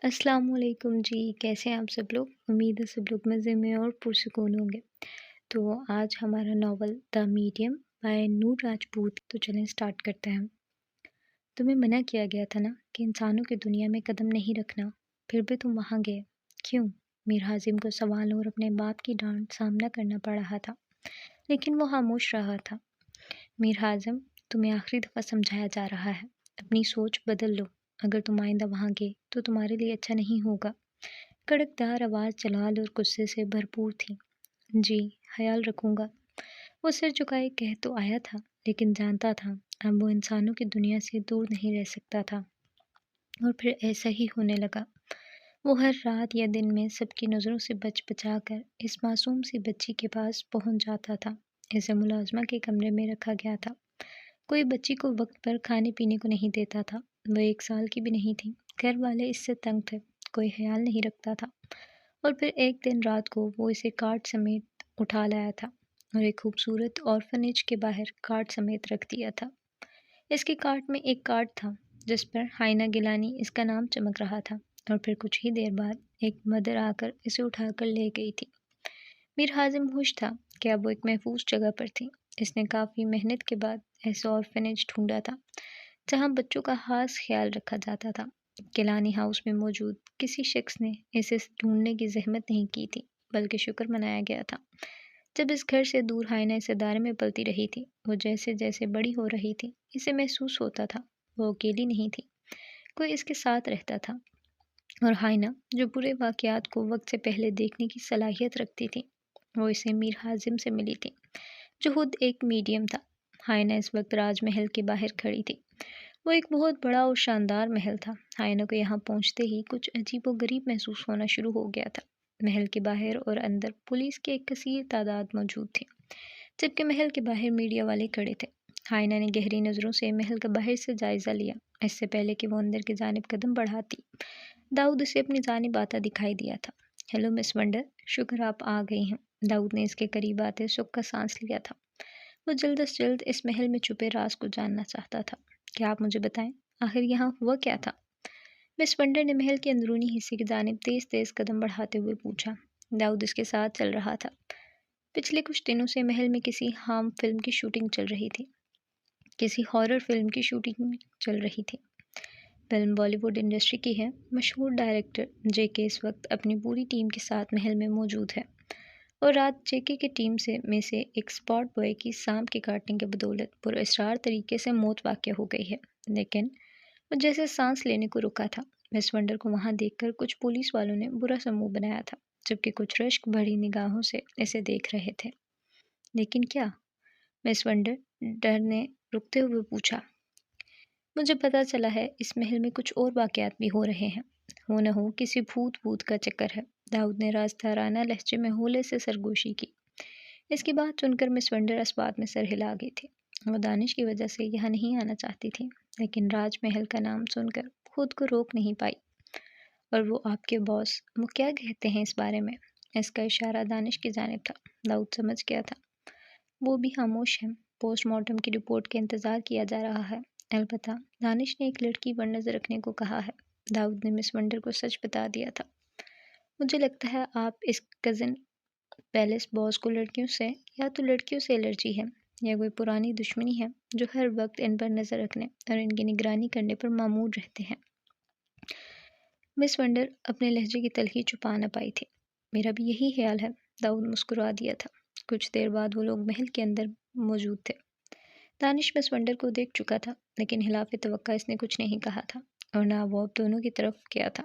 السلام علیکم جی، کیسے ہیں آپ سب لوگ؟ امید ہے سب لوگ مزے میں اور پرسکون ہوں گے۔ تو آج ہمارا ناول دا میڈیم بائی نور راجپوت، تو چلیں اسٹارٹ کرتے ہیں۔ تمہیں منع کیا گیا تھا نا کہ انسانوں کی دنیا میں قدم نہیں رکھنا، پھر بھی تم وہاں گئے، کیوں؟ میر حازم کو سوالوں اور اپنے باپ کی ڈانٹ سامنا کرنا پڑ رہا تھا، لیکن وہ خاموش رہا تھا۔ میر حازم، تمہیں آخری دفعہ سمجھایا جا رہا ہے، اپنی سوچ بدل لو، اگر تم آئندہ وہاں گئے تو تمہارے لیے اچھا نہیں ہوگا۔ کڑکدار آواز جلال اور غصے سے بھرپور تھی۔ جی، خیال رکھوں گا۔ وہ سر جھکائے کہہ تو آیا تھا، لیکن جانتا تھا اب وہ انسانوں کی دنیا سے دور نہیں رہ سکتا تھا، اور پھر ایسا ہی ہونے لگا۔ وہ ہر رات یا دن میں سب کی نظروں سے بچ بچا کر اس معصوم سی بچی کے پاس پہنچ جاتا تھا۔ اسے ملازمہ کے کمرے میں رکھا گیا تھا۔ کوئی بچی کو وقت پر کھانے پینے کو نہیں دیتا تھا، وہ 1 سال کی بھی نہیں تھی، گھر والے اس سے تنگ تھے، کوئی خیال نہیں رکھتا تھا۔ اور پھر ایک دن رات کو وہ اسے کارڈ سمیت اٹھا لایا تھا اور ایک خوبصورت آرفنیج کے باہر کارڈ سمیت رکھ دیا تھا۔ اس کے کارڈ میں ایک کارڈ تھا جس پر ہائنہ گیلانی اس کا نام چمک رہا تھا، اور پھر کچھ ہی دیر بعد ایک مدر آ کر اسے اٹھا کر لے گئی تھی۔ میر حازم خوش تھا کہ اب وہ ایک محفوظ جگہ پر تھی۔ اس نے کافی محنت کے بعد ایسا آرفنیج ڈھونڈا تھا جہاں بچوں کا خاص خیال رکھا جاتا تھا۔ گیلانی ہاؤس میں موجود کسی شخص نے اسے ڈھونڈنے کی زحمت نہیں کی تھی، بلکہ شکر منایا گیا تھا۔ جب اس گھر سے دور ہائنہ اس ادارے میں پلتی رہی تھی، وہ جیسے جیسے بڑی ہو رہی تھی، اسے محسوس ہوتا تھا وہ اکیلی نہیں تھی، کوئی اس کے ساتھ رہتا تھا۔ اور ہائنہ، جو برے واقعات کو وقت سے پہلے دیکھنے کی صلاحیت رکھتی تھی، وہ اسے میر حازم سے ملی تھی، جو خود ایک میڈیم تھا۔ ہائنہ اس وقت راج محل کے باہر کھڑی تھی۔ وہ ایک بہت بڑا اور شاندار محل تھا۔ ہائنہ کو یہاں پہنچتے ہی کچھ عجیب و غریب محسوس ہونا شروع ہو گیا تھا۔ محل کے باہر اور اندر پولیس کی ایک کثیر تعداد موجود تھی، جبکہ محل کے باہر میڈیا والے کھڑے تھے۔ ہائنہ نے گہری نظروں سے محل کا باہر سے جائزہ لیا، اس سے پہلے کہ وہ اندر کی جانب قدم بڑھاتی۔ داؤد اسے اپنی جانب آتا دکھائی دیا تھا۔ ہیلو مس ونڈر، شکر آپ آ گئی ہیں۔ داؤد نے اس کے قریب آتے سکھ کا سانس لیا تھا۔ وہ جلد از جلد اس محل میں چھپے راز کو جاننا چاہتا تھا۔ کیا آپ مجھے بتائیں، آخر یہاں ہوا کیا تھا؟ مس ونڈر نے محل کے اندرونی حصے کی جانب تیز تیز قدم بڑھاتے ہوئے پوچھا۔ داؤد اس کے ساتھ چل رہا تھا۔ پچھلے کچھ دنوں سے محل میں کسی خام فلم کی شوٹنگ چل رہی تھی، کسی ہارر فلم کی شوٹنگ چل رہی تھی۔ فلم بالی ووڈ انڈسٹری کی ہے۔ مشہور ڈائریکٹر جے کے اس وقت اپنی پوری ٹیم کے ساتھ محل میں موجود ہے، اور رات جے کے کی ٹیم میں سے ایک اسپاٹ بوائے کی سانپ کے کاٹنے کی بدولت پراسرار طریقے سے موت واقع ہو گئی ہے، لیکن وہ جیسے سانس لینے کو رکا تھا۔ مس ونڈر کو وہاں دیکھ کر کچھ پولیس والوں نے برا سا منہ بنایا تھا، جبکہ کچھ رشک بھری نگاہوں سے اسے دیکھ رہے تھے۔ لیکن کیا؟ مس ونڈر ڈر نے رکتے ہوئے پوچھا۔ مجھے پتا چلا ہے اس محل میں کچھ اور واقعات بھی ہو رہے ہیں، ہو نہ ہو کسی بھوت کا چکر ہے۔ داؤد نے رازدارانہ لہجے میں ہولے سے سرگوشی کی۔ اس کی بات سن کر مس ونڈر اسبات میں سر ہلا گئی تھی۔ وہ دانش کی وجہ سے یہاں نہیں آنا چاہتی تھی، لیکن راج محل کا نام سن کر خود کو روک نہیں پائی۔ اور وہ آپ کے باس، وہ کیا کہتے ہیں اس بارے میں؟ اس کا اشارہ دانش کی جانب تھا۔ داؤد سمجھ گیا تھا۔ وہ بھی خاموش ہے، پوسٹ مارٹم کی رپورٹ کا انتظار کیا جا رہا ہے۔ البتہ دانش نے ایک لڑکی پر نظر رکھنے کو کہا ہے۔ داؤد نے مس ونڈر کو سچ بتا دیا تھا۔ مجھے لگتا ہے آپ اس کزن پیلس باس کو لڑکیوں سے یا تو لڑکیوں سے الرجی ہے، یا کوئی پرانی دشمنی ہے جو ہر وقت ان پر نظر رکھنے اور ان کی نگرانی کرنے پر مامور رہتے ہیں۔ مس ونڈر اپنے لہجے کی تلخی چھپا نہ پائی تھی۔ میرا بھی یہی خیال ہے، داؤد مسکرا دیا تھا۔ کچھ دیر بعد وہ لوگ محل کے اندر موجود تھے۔ دانش مس ونڈر کو دیکھ چکا تھا، لیکن خلاف توقع اس نے کچھ نہیں کہا تھا، اور نہ وہ اب دونوں کی طرف کیا تھا۔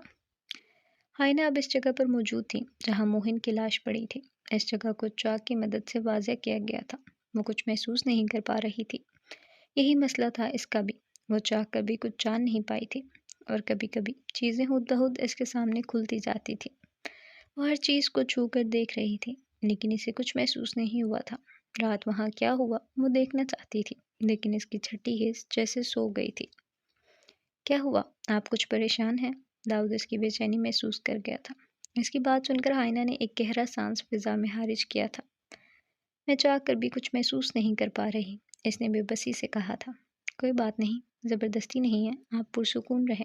ہائنہ اب اس جگہ پر موجود تھی جہاں موہن کی لاش پڑی تھی۔ اس جگہ کو چاک کی مدد سے واضح کیا گیا تھا۔ وہ کچھ محسوس نہیں کر پا رہی تھی۔ یہی مسئلہ تھا اس کا بھی، وہ چاک کبھی کچھ جان نہیں پائی تھی، اور کبھی کبھی چیزیں ہود بہود اس کے سامنے کھلتی جاتی تھی۔ وہ ہر چیز کو چھو کر دیکھ رہی تھی، لیکن اسے کچھ محسوس نہیں ہوا تھا۔ رات وہاں کیا ہوا وہ دیکھنا چاہتی تھی، لیکن اس کی چھٹی حس جیسے سو گئی تھی۔ کیا ہوا؟ آپ کچھ پریشان ہیں؟ داؤد اس کی بے چینی محسوس کر گیا تھا۔ اس کی بات سن کر ہائنہ نے ایک گہرا سانس فضا میں خارج کیا تھا۔ میں چاہ کر بھی کچھ محسوس نہیں کر پا رہی، اس نے بے بسی سے کہا تھا۔ کوئی بات نہیں، زبردستی نہیں ہے، آپ پرسکون رہیں۔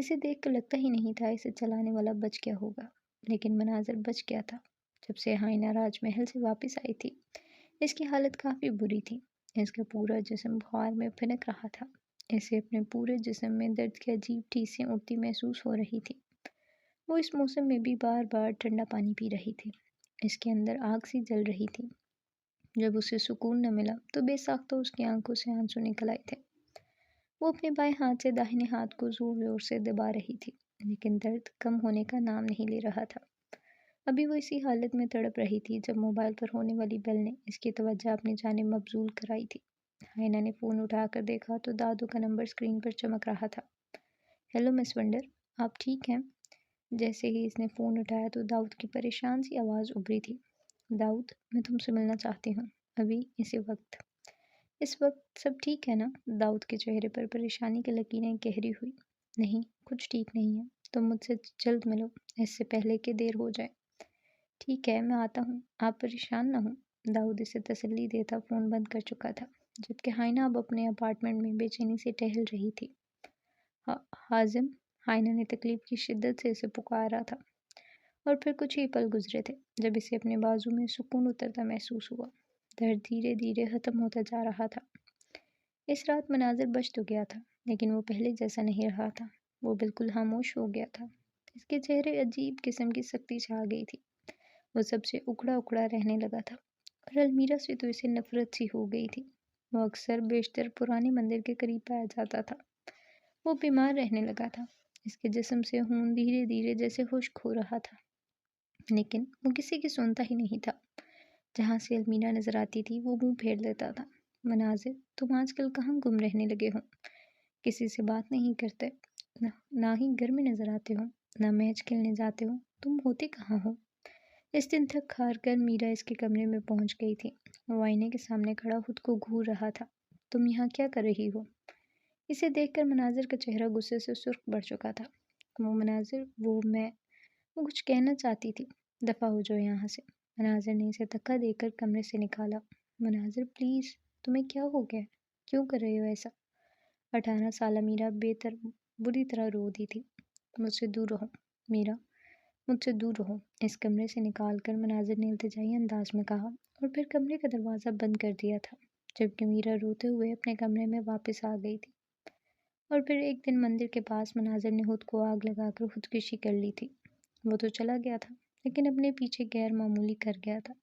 اسے دیکھ کر لگتا ہی نہیں تھا اسے چلانے والا بچ گیا ہوگا، لیکن مناظر بچ گیا تھا۔ جب سے ہائنا راج محل سے واپس آئی تھی اس کی حالت کافی بری تھی۔ اس کا پورا جسم بخار میں پھنک رہا تھا۔ اسے اپنے پورے جسم میں درد کی عجیب ٹھیسیں اڑتی محسوس ہو رہی تھی۔ وہ اس موسم میں بھی بار بار ٹھنڈا پانی پی رہی تھی۔ اس کے اندر آگ سی جل رہی تھی۔ جب اسے سکون نہ ملا تو بے ساختہ اس کی آنکھوں سے آنسو نکل آئے تھے۔ وہ اپنے بائیں ہاتھ سے داہنے ہاتھ کو زور زور سے دبا رہی تھی، لیکن درد کم ہونے کا نام نہیں لے رہا تھا۔ ابھی وہ اسی حالت میں تڑپ رہی تھی جب موبائل پر ہونے والی بیل نے اس کی توجہ اپنی جانب مبذول کرائی تھی۔ ہائنا نے فون اٹھا کر دیکھا تو دادو کا نمبر اسکرین پر چمک رہا تھا۔ ہیلو مس ونڈر، آپ ٹھیک ہیں؟ جیسے ہی اس نے فون اٹھایا تو داؤد کی پریشان سی آواز ابھری تھی۔ داؤد، میں تم سے ملنا چاہتی ہوں، ابھی اسی وقت۔ اس وقت سب ٹھیک ہے نا؟ داؤد کے چہرے پر پریشانی کی لکیریں گہری ہوئی۔ نہیں، کچھ ٹھیک نہیں ہے، تم مجھ سے جلد ملو، اس سے پہلے کہ دیر ہو جائے۔ ٹھیک ہے، میں آتا ہوں، آپ پریشان نہ ہوں۔ داؤد اسے تسلی دیتا فون بند کر چکا تھا، جبکہ ہائنا اب اپنے اپارٹمنٹ میں بے چینی سے ٹہل رہی تھی۔ حازم، ہائنا نے تکلیف کی شدت سے اسے پکارا تھا، اور پھر کچھ ہی پل گزرے تھے جب اسے اپنے بازو میں سکون اترتا محسوس ہوا۔ درد دھیرے دھیرے ختم ہوتا جا رہا تھا۔ اس رات مناظر بچ تو گیا تھا، لیکن وہ پہلے جیسا نہیں رہا تھا۔ وہ بالکل خاموش ہو گیا تھا۔ اس کے چہرے عجیب قسم کی سختی چھا گئی تھی۔ وہ سب سے اکڑا اکڑا رہنے لگا تھا، اور المیرا سے تو اسے نفرت سی ہو گئی تھی۔ وہ اکثر بیشتر پرانے مندر کے قریب پایا جاتا تھا۔ وہ بیمار رہنے لگا تھا۔ اس کے جسم سے خون دھیرے دھیرے جیسے خشک ہو رہا تھا، لیکن وہ کسی کی سنتا ہی نہیں تھا۔ جہاں سے المیرا نظر آتی تھی وہ منہ پھیر لیتا تھا۔ مناظر، تم آج کل کہاں گم رہنے لگے ہو؟ کسی سے بات نہیں کرتے، نہ ہی گھر میں نظر آتے ہو، نہ میچ کھیلنے جاتے ہو، تم ہوتے کہاں ہو؟ اس دن تھک ہار کر میرا اس کے کمرے میں پہنچ گئی تھی۔ وہ آئینے کے سامنے کھڑا خود کو گھور رہا تھا۔ تم یہاں کیا کر رہی ہو؟ اسے دیکھ کر مناظر کا چہرہ غصے سے سرخ پڑ چکا تھا۔ وہ کچھ کہنا چاہتی تھی۔ دفع ہو جاؤ یہاں سے۔ مناظر نے اسے دھکا دے کر کمرے سے نکالا۔ مناظر پلیز، تمہیں کیا ہو گیا؟ کیوں کر رہے ہو ایسا؟ 18 سالہ میرا بری طرح رو دی تھی۔ مجھ سے دور رہو میرا، مجھ سے دور رہو، اس کمرے سے نکال کر مناظر نے التجائی انداز میں کہا، اور پھر کمرے کا دروازہ بند کر دیا تھا، جبکہ میرا روتے ہوئے اپنے کمرے میں واپس آ گئی تھی۔ اور پھر ایک دن مندر کے پاس مناظر نے خود کو آگ لگا کر خودکشی کر لی تھی۔ وہ تو چلا گیا تھا، لیکن اپنے پیچھے غیر معمولی کر گیا تھا۔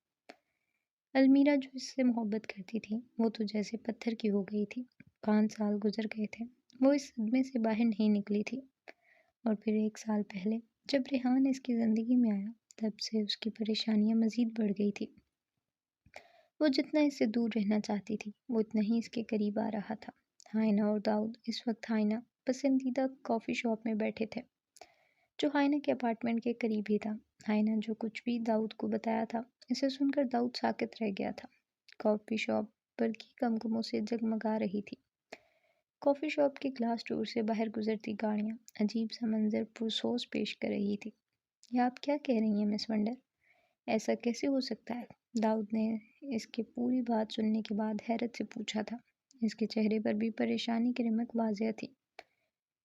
المیرا جو اس سے محبت کرتی تھی وہ تو جیسے پتھر کی ہو گئی تھی۔ 5 سال گزر گئے تھے، وہ اس صدمے سے باہر نہیں نکلی تھی۔ اور پھر 1 سال پہلے جب ریحان اس کی زندگی میں آیا تب سے اس کی پریشانیاں مزید بڑھ گئی تھی۔ وہ جتنا اس سے دور رہنا چاہتی تھی وہ اتنا ہی اس کے قریب آ رہا تھا۔ ہائنا اور داؤد اس وقت ہائنا پسندیدہ کافی شاپ میں بیٹھے تھے، جو ہائنا کے اپارٹمنٹ کے قریب ہی تھا۔ ہائنا جو کچھ بھی داؤد کو بتایا تھا اسے سن کر داؤد ساکت رہ گیا تھا۔ کافی شاپ برقی کمکموں سے جگمگا رہی تھی۔ کافی شاپ کے گلاس ڈور سے باہر گزرتی گاڑیاں عجیب سا منظر پرسوز پیش کر رہی تھی۔ یہ آپ کیا کہہ رہی ہیں مس ونڈر؟ ایسا کیسے ہو سکتا ہے؟ داؤد نے اس کی پوری بات سننے کے بعد حیرت سے پوچھا تھا۔ اس کے چہرے پر بھی پریشانی کی رمق واضح تھی۔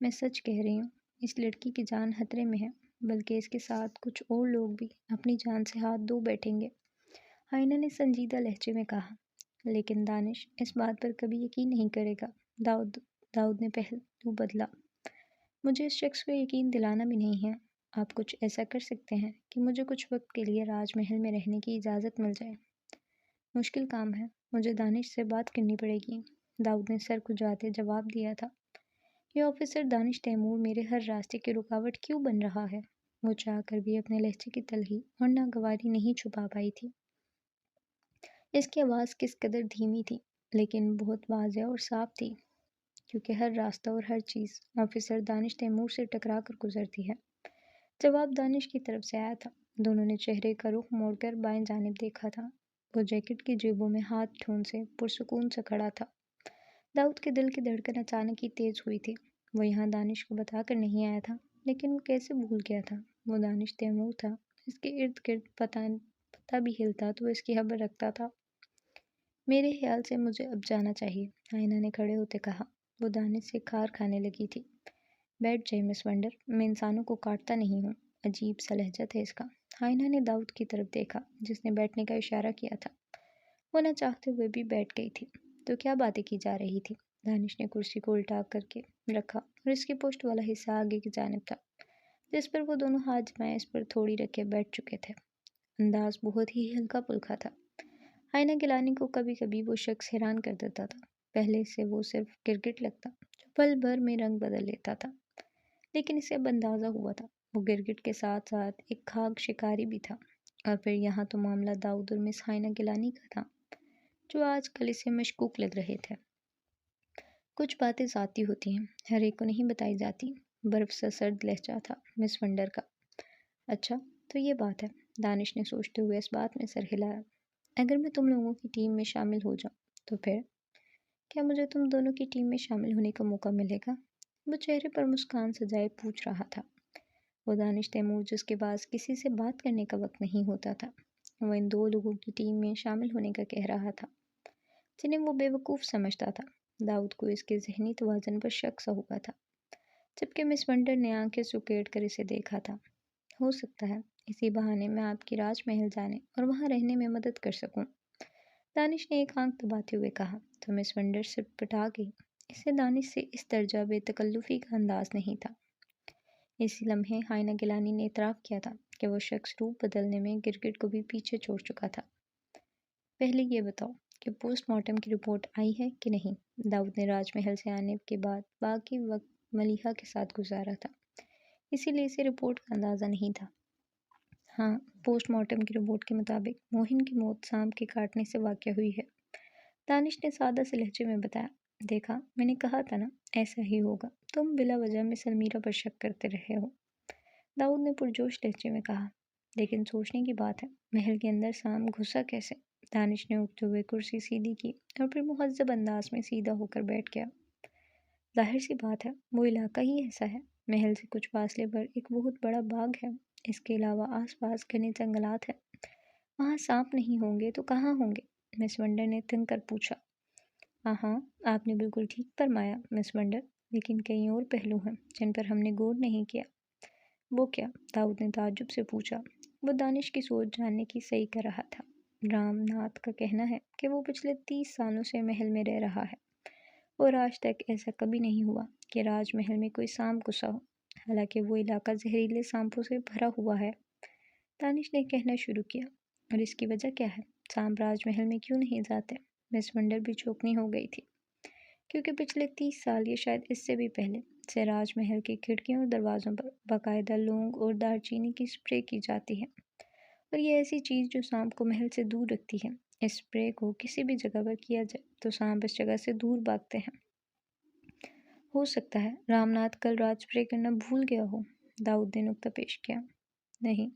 میں سچ کہہ رہی ہوں، اس لڑکی کی جان خطرے میں ہے، بلکہ اس کے ساتھ کچھ اور لوگ بھی اپنی جان سے ہاتھ دھو بیٹھیں گے، ہائنا نے سنجیدہ لہجے میں کہا۔ لیکن دانش اس بات پر کبھی یقین نہیں کرے گا۔ داؤد نے پہلو بدلا۔ مجھے اس شخص کو یقین دلانا بھی نہیں ہے۔ آپ کچھ ایسا کر سکتے ہیں کہ مجھے کچھ وقت کے لیے راج محل میں رہنے کی اجازت مل جائے۔ مشکل کام ہے، مجھے دانش سے بات کرنی پڑے گی، داؤد نے سر کھجاتے جواب دیا تھا۔ یہ آفیسر دانش تیمور میرے ہر راستے کی رکاوٹ کیوں بن رہا ہے؟ وہ چاہ کر بھی اپنے لہجے کی تلخی اور ناگواری نہیں چھپا پائی تھی۔ اس کی آواز کس قدر دھیمی تھی لیکن بہت واضح اور صاف تھی، کیونکہ ہر راستہ اور ہر چیز آفیسر دانش تیمور سے ٹکرا کر گزرتی ہے۔ جواب دانش کی طرف سے آیا تھا۔ دونوں نے چہرے کا رخ موڑ کر بائیں جانب دیکھا تھا۔ وہ جیکٹ کی جیبوں میں ہاتھ ٹھون سے پرسکون سے کھڑا تھا۔ داؤد کے دل کی دھڑکن اچانک ہی تیز ہوئی تھی۔ وہ یہاں دانش کو بتا کر نہیں آیا تھا، لیکن وہ کیسے بھول گیا تھا؟ وہ دانش تیمور تھا، اس کے ارد گرد پتہ بھی ہلتا تو اس کی خبر رکھتا تھا۔ میرے خیال سے مجھے اب جانا چاہیے، آئینہ نے کھڑے ہوتے کہا۔ وہ دانش سے کھار کھانے لگی تھی۔ بیٹھ جائے مس ونڈر، میں انسانوں کو کاٹتا نہیں ہوں۔ عجیب سا لہجہ تھا اس کا۔ ہائنا نے داؤد کی طرف دیکھا جس نے بیٹھنے کا اشارہ کیا تھا۔ وہ نہ چاہتے ہوئے بھی بیٹھ گئی تھی۔ تو کیا باتیں کی جا رہی تھی؟ دانش نے کرسی کو الٹا کر کے رکھا اور اس کی پشت والا حصہ آگے کی جانب تھا جس پر وہ دونوں ہاتھ جمائے اس پر تھوڑی رکھ کے بیٹھ چکے تھے۔ انداز بہت ہی ہلکا پھلکا تھا۔ ہائنا گیلانی کو کبھی کبھی وہ شخص حیران کر دیتا تھا۔ پہلے سے وہ صرف گرگٹ لگتا جو پل بھر میں رنگ بدل لیتا تھا، لیکن اسے اب اندازہ ہوا تھا وہ گرگٹ کے ساتھ ساتھ ایک خاک شکاری بھی تھا۔ اور پھر یہاں تو معاملہ داؤد اور مس ہائنا گیلانی کا تھا جو آج کل اسے مشکوک لگ رہے تھے۔ کچھ باتیں ذاتی ہوتی ہیں، ہر ایک کو نہیں بتائی جاتی۔ برف سا سرد لہجہ تھا مس ونڈر کا۔ اچھا تو یہ بات ہے، دانش نے سوچتے ہوئے اس بات میں سر ہلایا۔ اگر میں تم لوگوں کی ٹیم میں شامل ہو جاؤں تو پھر کیا مجھے تم دونوں کی ٹیم میں شامل ہونے کا موقع ملے گا؟ وہ چہرے پر مسکان سجائے پوچھ رہا تھا۔ وہ دانش تیمور جس کے پاس کسی سے بات کرنے کا وقت نہیں ہوتا تھا، وہ ان دو لوگوں کی ٹیم میں شامل ہونے کا کہہ رہا تھا جنہیں وہ بے وقوف سمجھتا تھا۔ داؤد کو اس کے ذہنی توازن پر شک سا ہوا تھا، جبکہ مس ونڈر نے آنکھیں سکیڑ کر اسے دیکھا تھا۔ ہو سکتا ہے اسی بہانے میں آپ کی راج محل جانے اور وہاں رہنے میں مدد کر سکوں، دانش نے ایک آنکھ دباتے ہوئے کہا۔ تو مس ونڈر سے پٹا گئی۔ اسے دانش سے اس درجہ بے تکلفی کا انداز نہیں تھا۔ اسی لمحے ہائنا گیلانی نے اعتراف کیا تھا کہ وہ شخص روپ بدلنے میں گرگٹ کو بھی پیچھے چھوڑ چکا تھا۔ پہلے یہ بتاؤ کہ پوسٹ مارٹم کی رپورٹ آئی ہے کہ نہیں؟ داؤد نے راج محل سے آنے کے بعد باقی وقت ملیحہ کے ساتھ گزارا تھا، اسی لیے اسے رپورٹ کا اندازہ نہیں تھا۔ ہاں، پوسٹ مارٹم کی رپورٹ کے مطابق موہن کی موت سانپ کے کاٹنے سے واقع ہوئی ہے، دانش نے سادہ سے لہجے میں بتایا۔ دیکھا، میں نے کہا تھا نا ایسا ہی ہوگا، تم بلا وجہ میں سلمیرا پر شک کرتے رہے ہو، داؤد نے پرجوش لہجے میں کہا۔ لیکن سوچنے کی بات ہے، محل کے اندر سانپ گھسا کیسے؟ دانش نے اٹھتے ہوئے کرسی سیدھی کی اور پھر مہذب انداز میں سیدھا ہو کر بیٹھ گیا۔ ظاہر سی بات ہے، وہ علاقہ ہی ایسا ہے۔ محل سے کچھ فاصلے پر ایک بہت بڑا باغ ہے، اس کے علاوہ آس پاس گھنے جنگلات ہیں۔ وہاں سانپ نہیں ہوں گے تو کہاں ہوں گے؟ مس ونڈر نے تھن کر پوچھا۔ ہاں، آپ نے بالکل ٹھیک فرمایا مس ونڈر، لیکن کئی اور پہلو ہیں جن پر ہم نے غور نہیں کیا۔ وہ کیا؟ داؤد نے تعجب سے پوچھا۔ وہ دانش کی سوچ جاننے کی صحیح کر رہا تھا۔ رام ناتھ کا کہنا ہے کہ وہ پچھلے 30 سالوں سے محل میں رہ رہا ہے اور آج تک ایسا کبھی نہیں ہوا کہ راج محل میں کوئی سانپ گھسا ہو، حالانکہ وہ علاقہ زہریلے سانپوں سے بھرا ہوا ہے۔ دانش نے کہنا شروع کیا۔ اور اس کی وجہ کیا ہے؟ سانپ راج محل میں کیوں نہیں جاتے؟ مس ونڈر بھی چوکنی ہو گئی تھی، کیونکہ پچھلے 30 سال یا شاید اس سے بھی پہلے سے راج محل کی کھڑکیوں اور دروازوں پر باقاعدہ لونگ اور دار چینی کی اسپرے کی جاتی ہے، اور یہ ایسی چیز جو سانپ کو محل سے دور رکھتی ہے۔ اس اسپرے کو کسی بھی جگہ پر کیا جائے تو سانپ اس جگہ سے دور بھاگتے ہیں۔ ہو سکتا ہے رام ناتھ کل رات اسپرے کرنا بھول گیا ہو، داؤد نے نکتہ پیش کیا۔ نہیں،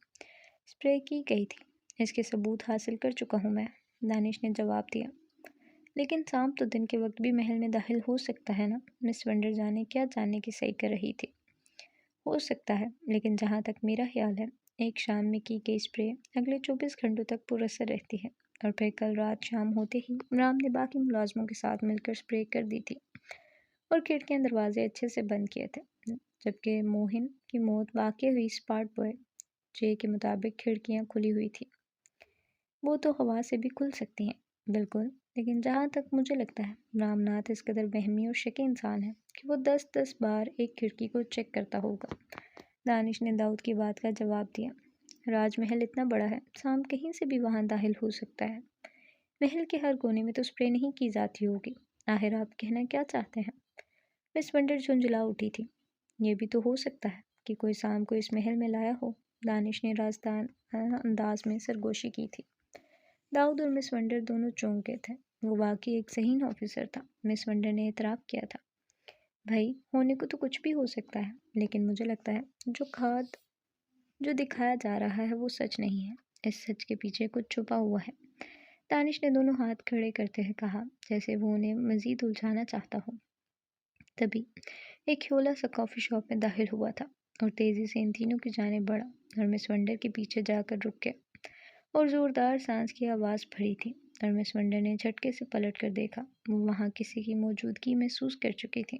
اسپرے کی گئی تھی، اس کے ثبوت حاصل کر چکا ہوں میں، دانش نے جواب دیا۔ لیکن سانپ تو دن کے وقت بھی محل میں داخل ہو سکتا ہے نا؟ مس ونڈر جانے کیا جاننے کی صحیح کر رہی تھی۔ ہو سکتا ہے، لیکن جہاں تک میرا خیال ہے، ایک شام میں کی گئی اسپرے اگلے 24 گھنٹوں تک پر اثر رہتی ہے، اور پھر کل رات شام ہوتے ہی رام نے باقی ملازموں کے ساتھ مل کر اسپرے کر دی تھی اور کھڑکیاں دروازے اچھے سے بند کیے تھے، جبکہ موہن کی موت واقع ہوئی اسپاٹ بوائے جے کے مطابق کھڑکیاں کھلی ہوئی تھی۔ وہ تو ہوا سے بھی کھل سکتی ہیں، بالکل، لیکن جہاں تک مجھے لگتا ہے رام ناتھ اس قدر وہمی اور شکی انسان ہے کہ وہ 10 بار ایک کھڑکی کو چیک کرتا ہوگا، دانش نے داؤد کی بات کا جواب دیا۔ راج محل اتنا بڑا ہے، سانپ کہیں سے بھی وہاں داخل ہو سکتا ہے۔ محل کے ہر کونے میں تو اسپرے نہیں کی جاتی ہوگی، آخر آپ کہنا کیا چاہتے ہیں؟ مس ونڈر جھنجھلا اٹھی تھی۔ یہ بھی تو ہو سکتا ہے کہ کوئی سانپ کو اس محل میں لایا ہو، دانش نے رازدان انداز میں سرگوشی کی تھی۔ داؤد اور مس ونڈر دونوں چونک گئے تھے۔ وہ واقعی ایک ذہین آفیسر تھا، مس ونڈر نے اعتراف کیا تھا۔ بھائی، ہونے کو تو کچھ بھی ہو سکتا ہے، لیکن مجھے لگتا ہے جو دکھایا جا رہا ہے وہ سچ نہیں ہے، اس سچ کے پیچھے کچھ چھپا ہوا ہے، دانش نے دونوں ہاتھ کھڑے کرتے ہوئے کہا جیسے وہ انہیں مزید الجھانا چاہتا ہو۔ تبھی ایک کھولا سا کافی شاپ میں داخل ہوا تھا اور تیزی سے ان تینوں کی جانب بڑھا اور مس ونڈر کے پیچھے جا کر رک گیا، اور زوردار سانس کی آواز پھڑی تھی، اور مس ونڈر نے جھٹکے سے پلٹ کر دیکھا۔ وہ وہاں کسی کی موجودگی محسوس کر چکی تھی۔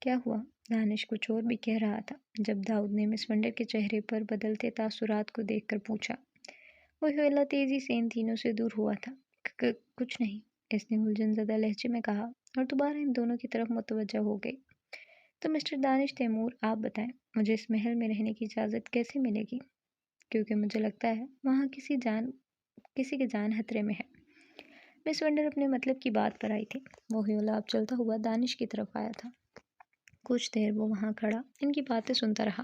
کیا ہوا؟ دانش کچھ اور بھی کہہ رہا تھا جب داؤد نے مس ونڈر کے چہرے پر بدلتے تاثرات کو دیکھ کر پوچھا۔ وہیولا تیزی سے ان تینوں سے دور ہوا تھا۔ کچھ نہیں، اس نے الجھن زدہ لہجے میں کہا اور دوبارہ ان دونوں کی طرف متوجہ ہو گئی۔ تو مسٹر دانش تیمور، آپ بتائیں مجھے اس محل میں رہنے کی اجازت کیسے ملے گی؟ کیونکہ مجھے لگتا ہے وہاں کسی کی جان خطرے میں ہے۔ مس ونڈر اپنے مطلب کی بات پر آئی تھی۔ وہیولا اب چلتا ہوا دانش کی طرف آیا تھا۔ کچھ دیر وہ وہاں کھڑا ان کی باتیں سنتا رہا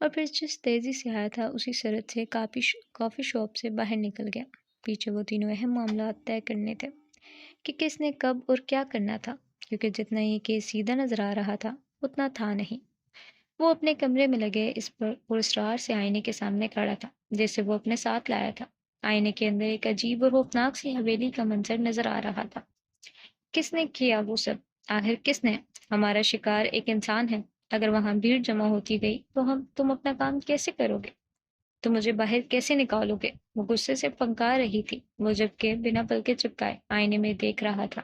اور پھر جس تیزی سے آیا تھا اسی سرعت سے کافی شاپ سے باہر نکل گیا۔ پیچھے وہ تینوں اہم معاملات طے کرنے تھے کہ کس نے کب اور کیا کرنا تھا، کیونکہ جتنا یہ کیس سیدھا نظر آ رہا تھا اتنا تھا نہیں۔ وہ اپنے کمرے میں لگے اس پر پراسرار سے آئینے کے سامنے کھڑا تھا جسے وہ اپنے ساتھ لایا تھا۔ آئینے کے اندر ایک عجیب اور خوفناک سی حویلی کا منظر نظر آ رہا تھا۔ کس نے کیا وہ سب؟ آخر کس نے؟ ہمارا شکار ایک انسان ہے۔ اگر وہاں بھیڑ جمع ہوتی گئی تو تم اپنا کام کیسے کرو گے؟ تم مجھے باہر کیسے نکالو گے؟ وہ غصے سے پنکا رہی تھی۔ وہ جبکہ بنا پلکے چپکائے آئینے میں دیکھ رہا تھا۔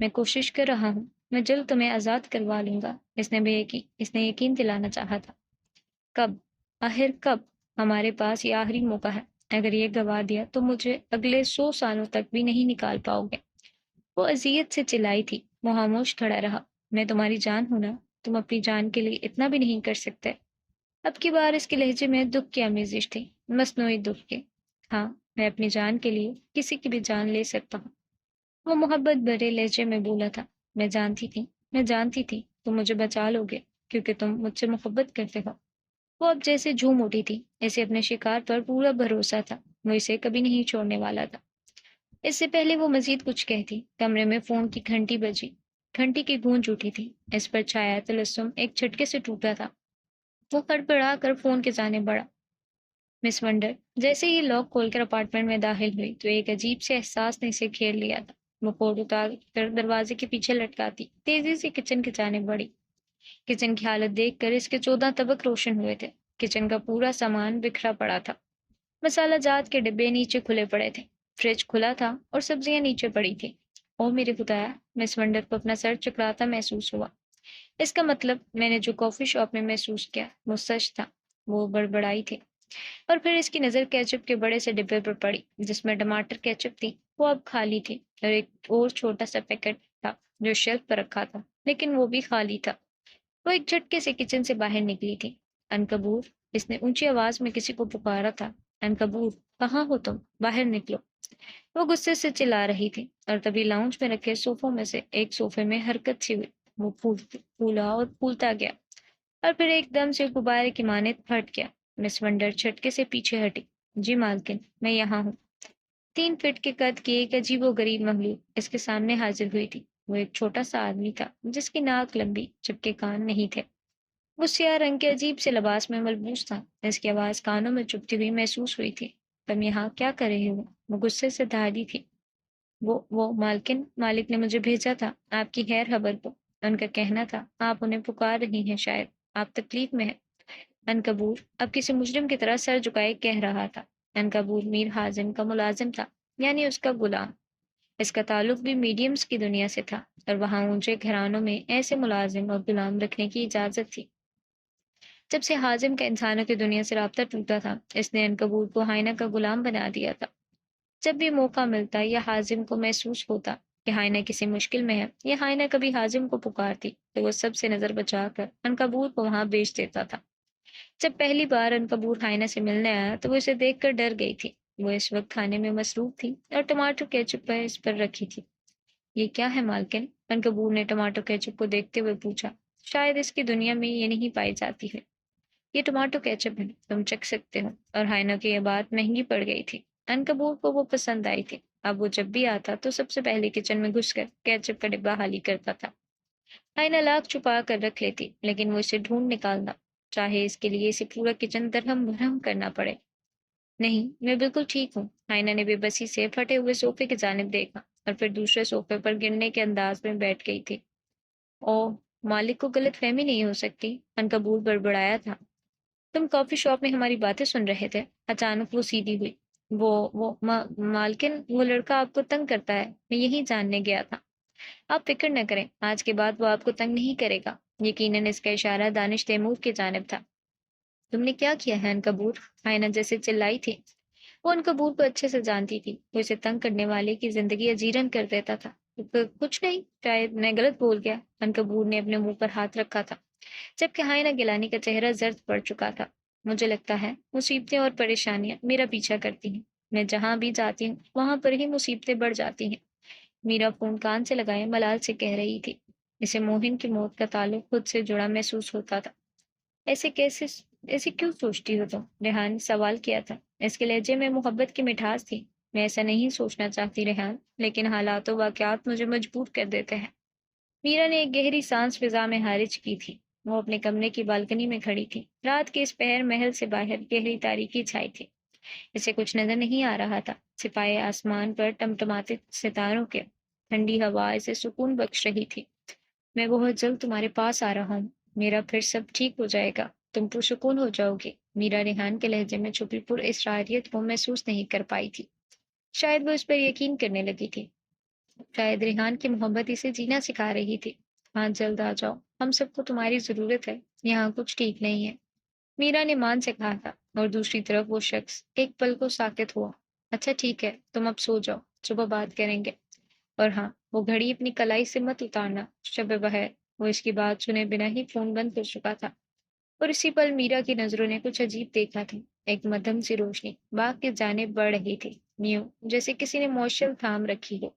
میں کوشش کر رہا ہوں، میں جلد تمہیں آزاد کروا لوں گا، اس نے یقین دلانا چاہا تھا۔ کب؟ آخر کب؟ ہمارے پاس یہ آخری موقع ہے۔ اگر یہ گوا دیا تو مجھے اگلے 100 سالوں تک بھی نہیں نکال پاؤ گے۔ وہ اذیت سے چلائی تھی۔ وہ خاموش کھڑا رہا۔ میں تمہاری جان ہوں نا، تم اپنی جان کے لیے اتنا بھی نہیں کر سکتے؟ اب کی بار اس کے لہجے میں دکھ کی آمیزش تھی، مصنوعی دکھ کے۔ ہاں، میں اپنی جان کے لیے کسی کی بھی جان لے سکتا ہوں، وہ محبت بھرے لہجے میں بولا تھا۔ میں جانتی تھی تم مجھے بچا لو گے کیونکہ تم مجھ سے محبت کرتے ہو۔ وہ اب جیسے جھوم اٹھی تھی، اسے اپنے شکار پر پورا بھروسہ تھا، وہ اسے کبھی نہیں چھوڑنے والا تھا۔ اس سے پہلے وہ مزید کچھ کہتی، کمرے میں فون کی گھنٹی بجی، گھنٹی کی گونج اٹھی تھی۔ اس پر چھایا تلسم ایک جھٹکے سے ٹوٹا تھا۔ وہ کڑپڑا کر فون کے جانب بڑھا۔ مس ونڈر جیسے ہی لاک کھول کر اپارٹمنٹ میں داخل ہوئی تو ایک عجیب سے احساس نے اسے گھیر لیا تھا۔ وہ کوٹ اتار کر دروازے کے پیچھے لٹکاتی تیزی سے کچن کی جانب بڑھی۔ کچن کی حالت دیکھ کر اس کے 14 طبق روشن ہوئے تھے۔ کچن کا پورا سامان بکھرا پڑا تھا۔ مسالہ جات کے ڈبے نیچے کھلے پڑے تھے، فریج کھلا تھا اور سبزیاں نیچے پڑی تھیں۔ او میرے خدایا! مس ونڈر کو اپنا سر چکراتا محسوس ہوا۔ اس کا مطلب میں نے جو کافی شاپ میں محسوس کیا وہ سچ تھا۔ وہ بڑبڑائی تھی اور پھر اس کی نظر کیچپ کے بڑے سے ڈبے پر پڑی جس میں ٹماٹر کیچپ تھی۔ وہ اب خالی تھی اور ایک اور چھوٹا سا پیکٹ تھا جو شیلف پر رکھا تھا، لیکن وہ بھی خالی تھا۔ وہ ایک جھٹکے سے کچن سے باہر نکلی تھی۔ عنکبور! اس نے اونچی آواز میں کسی کو پکارا تھا۔ عنکبور، کہاں ہو تم؟ باہر نکلو! وہ غصے سے چلا رہی تھی اور تبھی لاؤنج میں رکھے صوفوں میں سے ایک صوفے میں حرکت سی ہوئی۔ وہ پھولا اور پھولتا گیا اور پھر ایک دم سے غبارے کی مانند پھٹ گیا۔ مس ونڈر جھٹکے سے پیچھے ہٹی۔ جی مالکن، میں یہاں ہوں۔ 3 فٹ کے قد کی ایک عجیب و غریب مخلوق اس کے سامنے حاضر ہوئی تھی۔ وہ ایک چھوٹا سا آدمی تھا جس کی ناک لمبی جبکہ کان نہیں تھے۔ وہ سیاہ رنگ کے عجیب سے لباس میں ملبوس تھا۔ اس کی آواز کانوں میں چبھتی ہوئی محسوس ہوئی تھی۔ تم یہاں کیا کر رہے ہو؟ وہ غصے سے دہاڑی تھی۔ وہ مالکن، مالک نے مجھے بھیجا تھا آپ کی خیر خبر کو۔ ان کا کہنا تھا آپ انہیں پکار رہی ہیں، شاید آپ تکلیف میں ہیں۔ عنکبور اب کسی مجرم کی طرح سر جھکائے کہہ رہا تھا۔ عنکبور میر حازم کا ملازم تھا، یعنی اس کا غلام۔ اس کا تعلق بھی میڈیمز کی دنیا سے تھا اور وہاں اونچے گھرانوں میں ایسے ملازم اور غلام رکھنے کی اجازت تھی۔ جب سے حازم کا انسانوں کی دنیا سے رابطہ ٹوٹا تھا، اس نے عنکبور کو ہائنہ کا غلام بنا دیا تھا۔ جب بھی موقع ملتا یا حازم کو محسوس ہوتا کہ ہائنہ کسی مشکل میں ہے یا ہائنہ کبھی حازم کو پکارتی تو وہ سب سے نظر بچا کر عنکبور کو وہاں بیچ دیتا تھا۔ جب پہلی بار عنکبور ہائنہ سے ملنے آیا تو وہ اسے دیکھ کر ڈر گئی تھی۔ وہ اس وقت کھانے میں مصروف تھی اور ٹماٹر کیچپ اس پر رکھی تھی۔ یہ کیا ہے مالکن؟ عنکبور نے ٹماٹر کیچپ کو دیکھتے ہوئے پوچھا۔ شاید اس کی دنیا میں یہ نہیں پائی جاتی ہے۔ یہ ٹماٹر کیچپ ہے، تم چکھ سکتے ہو۔ اور ہائنہ کی یہ بات مہنگی پڑ گئی تھی۔ عنکبور کو وہ پسند آئی تھی۔ اب وہ جب بھی آتا تو سب سے پہلے کچن میں گھس کر کیچپ کا ڈبہ خالی کرتا تھا۔ ہائنہ لاکھ چھپا کر رکھ لیتی لیکن وہ اسے ڈھونڈ نکالنا چاہے اس کے لیے اسے پورا کچن درہم برہم کرنا پڑے۔ نہیں، میں بالکل ٹھیک ہوں۔ ہائنہ نے بے بسی سے پھٹے ہوئے صوفے کی جانب دیکھا اور پھر دوسرے صوفے پر گرنے کے انداز میں بیٹھ گئی تھی۔ اوہ، مالک کو غلط فہمی نہیں ہو سکتی، عنکبور بڑبڑایا تھا۔ تم کافی شاپ میں ہماری باتیں سن رہے تھے۔ اچانک وہ سیدھی ہوئی۔ مالکن، وہ لڑکا آپ کو تنگ کرتا ہے، میں یہی جاننے گیا تھا۔ آپ فکر نہ کریں، آج کے بعد وہ آپ کو تنگ نہیں کرے گا۔ یقیناً اس کا اشارہ دانش تیمور کی جانب تھا۔ تم نے کیا کیا ہے عنکبور؟ آئینہ جیسے چلائی تھی۔ وہ عنکبور کو اچھے سے جانتی تھی، وہ اسے تنگ کرنے والے کی زندگی اجیرن کر دیتا تھا۔ کچھ نہیں، شاید میں غلط بول گیا۔ عنکبور نے اپنے منہ پر ہاتھ رکھا تھا، جبکہ آئینہ گیلانی کا چہرہ زرد پڑ چکا تھا۔ مجھے لگتا ہے مصیبتیں اور پریشانیاں میرا پیچھا کرتی ہیں، میں جہاں بھی جاتی ہوں وہاں پر ہی مصیبتیں بڑھ جاتی ہیں۔ میرا فون کان سے لگائے ملال سے کہہ رہی تھی۔ اسے موہن کی موت کا تعلق خود سے جڑا محسوس ہوتا تھا۔ ایسے کیوں سوچتی ہو تم؟ ریحان نے سوال کیا تھا۔ اس کے لہجے میں محبت کی مٹھاس تھی۔ میں ایسا نہیں سوچنا چاہتی ریحان، لیکن حالات و واقعات مجھے مجبور کر دیتے ہیں۔ میرا نے ایک گہری سانس فضا میں خارج کی تھی۔ وہ اپنے کمرے کی بالکنی میں کھڑی تھی۔ رات کے اس پہر محل سے باہر گہری تاریکی چھائی تھی۔ اسے کچھ نظر نہیں آ رہا تھا سپائے آسمان پر ٹمٹماتے ستاروں کے۔ ٹھنڈی ہوا اسے سکون بخش رہی تھی۔ میں بہت جلد تمہارے پاس آ رہا ہوں، میرا پھر سب ٹھیک ہو جائے گا، تم پرسکون ہو جاؤ گی۔ میرا ریحان کے لہجے میں چھپی پر اسراریت کو محسوس نہیں کر پائی تھی۔ شاید وہ اس پر یقین کرنے لگی تھی، شاید ریحان کی محبت اسے جینا سکھا رہی تھی۔ ہاں جلد آ جاؤ، ہم سب کو تمہاری ضرورت ہے، یہاں کچھ ٹھیک نہیں ہے، میرا نے مان سے کہا تھا، اور دوسری طرف وہ شخص ایک پل کو ساکت ہوا۔ اچھا ٹھیک ہے، تم اب سو جاؤ، صبح بات کریں گے۔ اور ہاں، وہ گھڑی اپنی کلائی سے مت اتارنا، شب بہر۔ وہ اس کی بات سنے بنا ہی فون بند کر چکا تھا، اور اسی پل میرا کی نظروں نے کچھ عجیب دیکھا تھا۔ ایک مدھم سی روشنی باغ کی جانب بڑھ رہی تھی، یوں جیسے کسی نے موشل تھام رکھی ہو،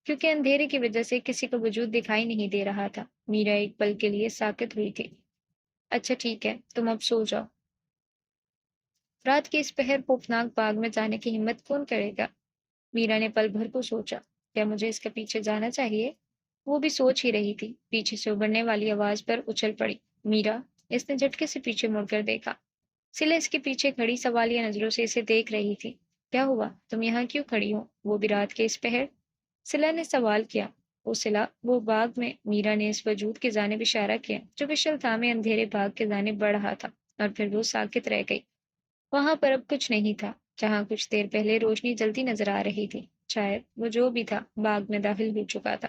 کیونکہ اندھیرے کی وجہ سے کسی کا وجود دکھائی نہیں دے رہا تھا۔ میرا ایک پل کے لیے ساکت ہوئی تھی۔ اچھا ٹھیک ہے، تم اب سو جاؤ۔ رات کے اس پہر خوفناک باغ میں جانے کی ہمت کون کرے گا؟ میرا نے پل بھر کو سوچا، کیا مجھے اس کے پیچھے جانا چاہیے؟ وہ بھی سوچ ہی رہی تھی، پیچھے سے ابھرنے والی آواز پر اچھل پڑی۔ میرا! اس نے جھٹکے سے پیچھے مڑ کر دیکھا۔ سلا اس کے پیچھے کھڑی سوالیہ نظروں سے اسے دیکھ رہی تھی۔ کیا ہوا؟ تم یہاں کیوں کھڑی ہو؟ وہ بھی رات کے اس پہر؟ سلا نے سوال کیا۔ وہ سلا، وہ باغ میں۔ میرا نے اس وجود کی جانب اشارہ کیا جو وشل تھامے اندھیرے باغ کی جانب بڑھ رہا تھا، اور پھر وہ ساکت رہ گئی۔ وہاں پر اب کچھ نہیں تھا، جہاں کچھ دیر پہلے روشنی جلتی نظر آ رہی تھی۔ شاید وہ جو بھی تھا باغ میں داخل ہو چکا تھا۔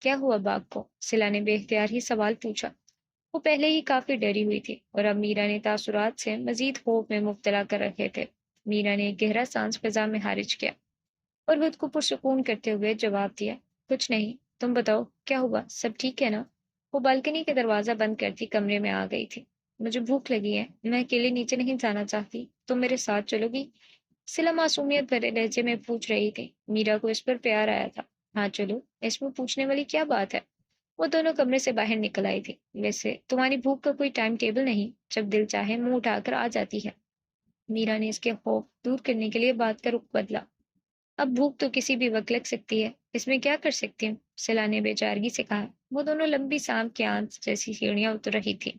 کیا ہوا باغ کو؟ سلا نے بے اختیار ہی سوال پوچھا۔ وہ پہلے ہی کافی ڈری ہوئی تھی، اور اب میرا نے تاثرات سے مزید خوف میں مبتلا کر رکھے تھے۔ میرا نے ایک گہرا سانس فضا میں خارج کیا، اور خود کو پرسکون کرتے ہوئے جواب دیا، کچھ نہیں، تم بتاؤ کیا ہوا؟ سب ٹھیک ہے نا؟ وہ بالکنی کا دروازہ بند کرتی کمرے میں آ گئی تھی۔ مجھے بھوک لگی ہے، میں اکیلے نیچے نہیں جانا چاہتی، تم میرے ساتھ چلو گی؟ سلا معصومیت بھرے لہجے میں پوچھ رہی تھی۔ میرا کو اس پر پیار آیا تھا۔ ہاں چلو، اس میں پوچھنے والی کیا بات ہے؟ وہ دونوں کمرے سے باہر نکل آئی تھی۔ ویسے تمہاری بھوک کا کوئی ٹائم ٹیبل نہیں، جب دل چاہے منہ اٹھا کر آ جاتی ہے۔ میرا نے اس کے خوف دور کرنے کے لیے بات کا رخ بدلا۔ اب بھوک تو کسی بھی وقت لگ سکتی ہے، اس میں کیا کر سکتی ہوں؟ سلا نے بے چارگی سے کہا۔ وہ دونوں لمبی سانپ کی آنچ جیسی سیڑھیاں اتر رہی تھی،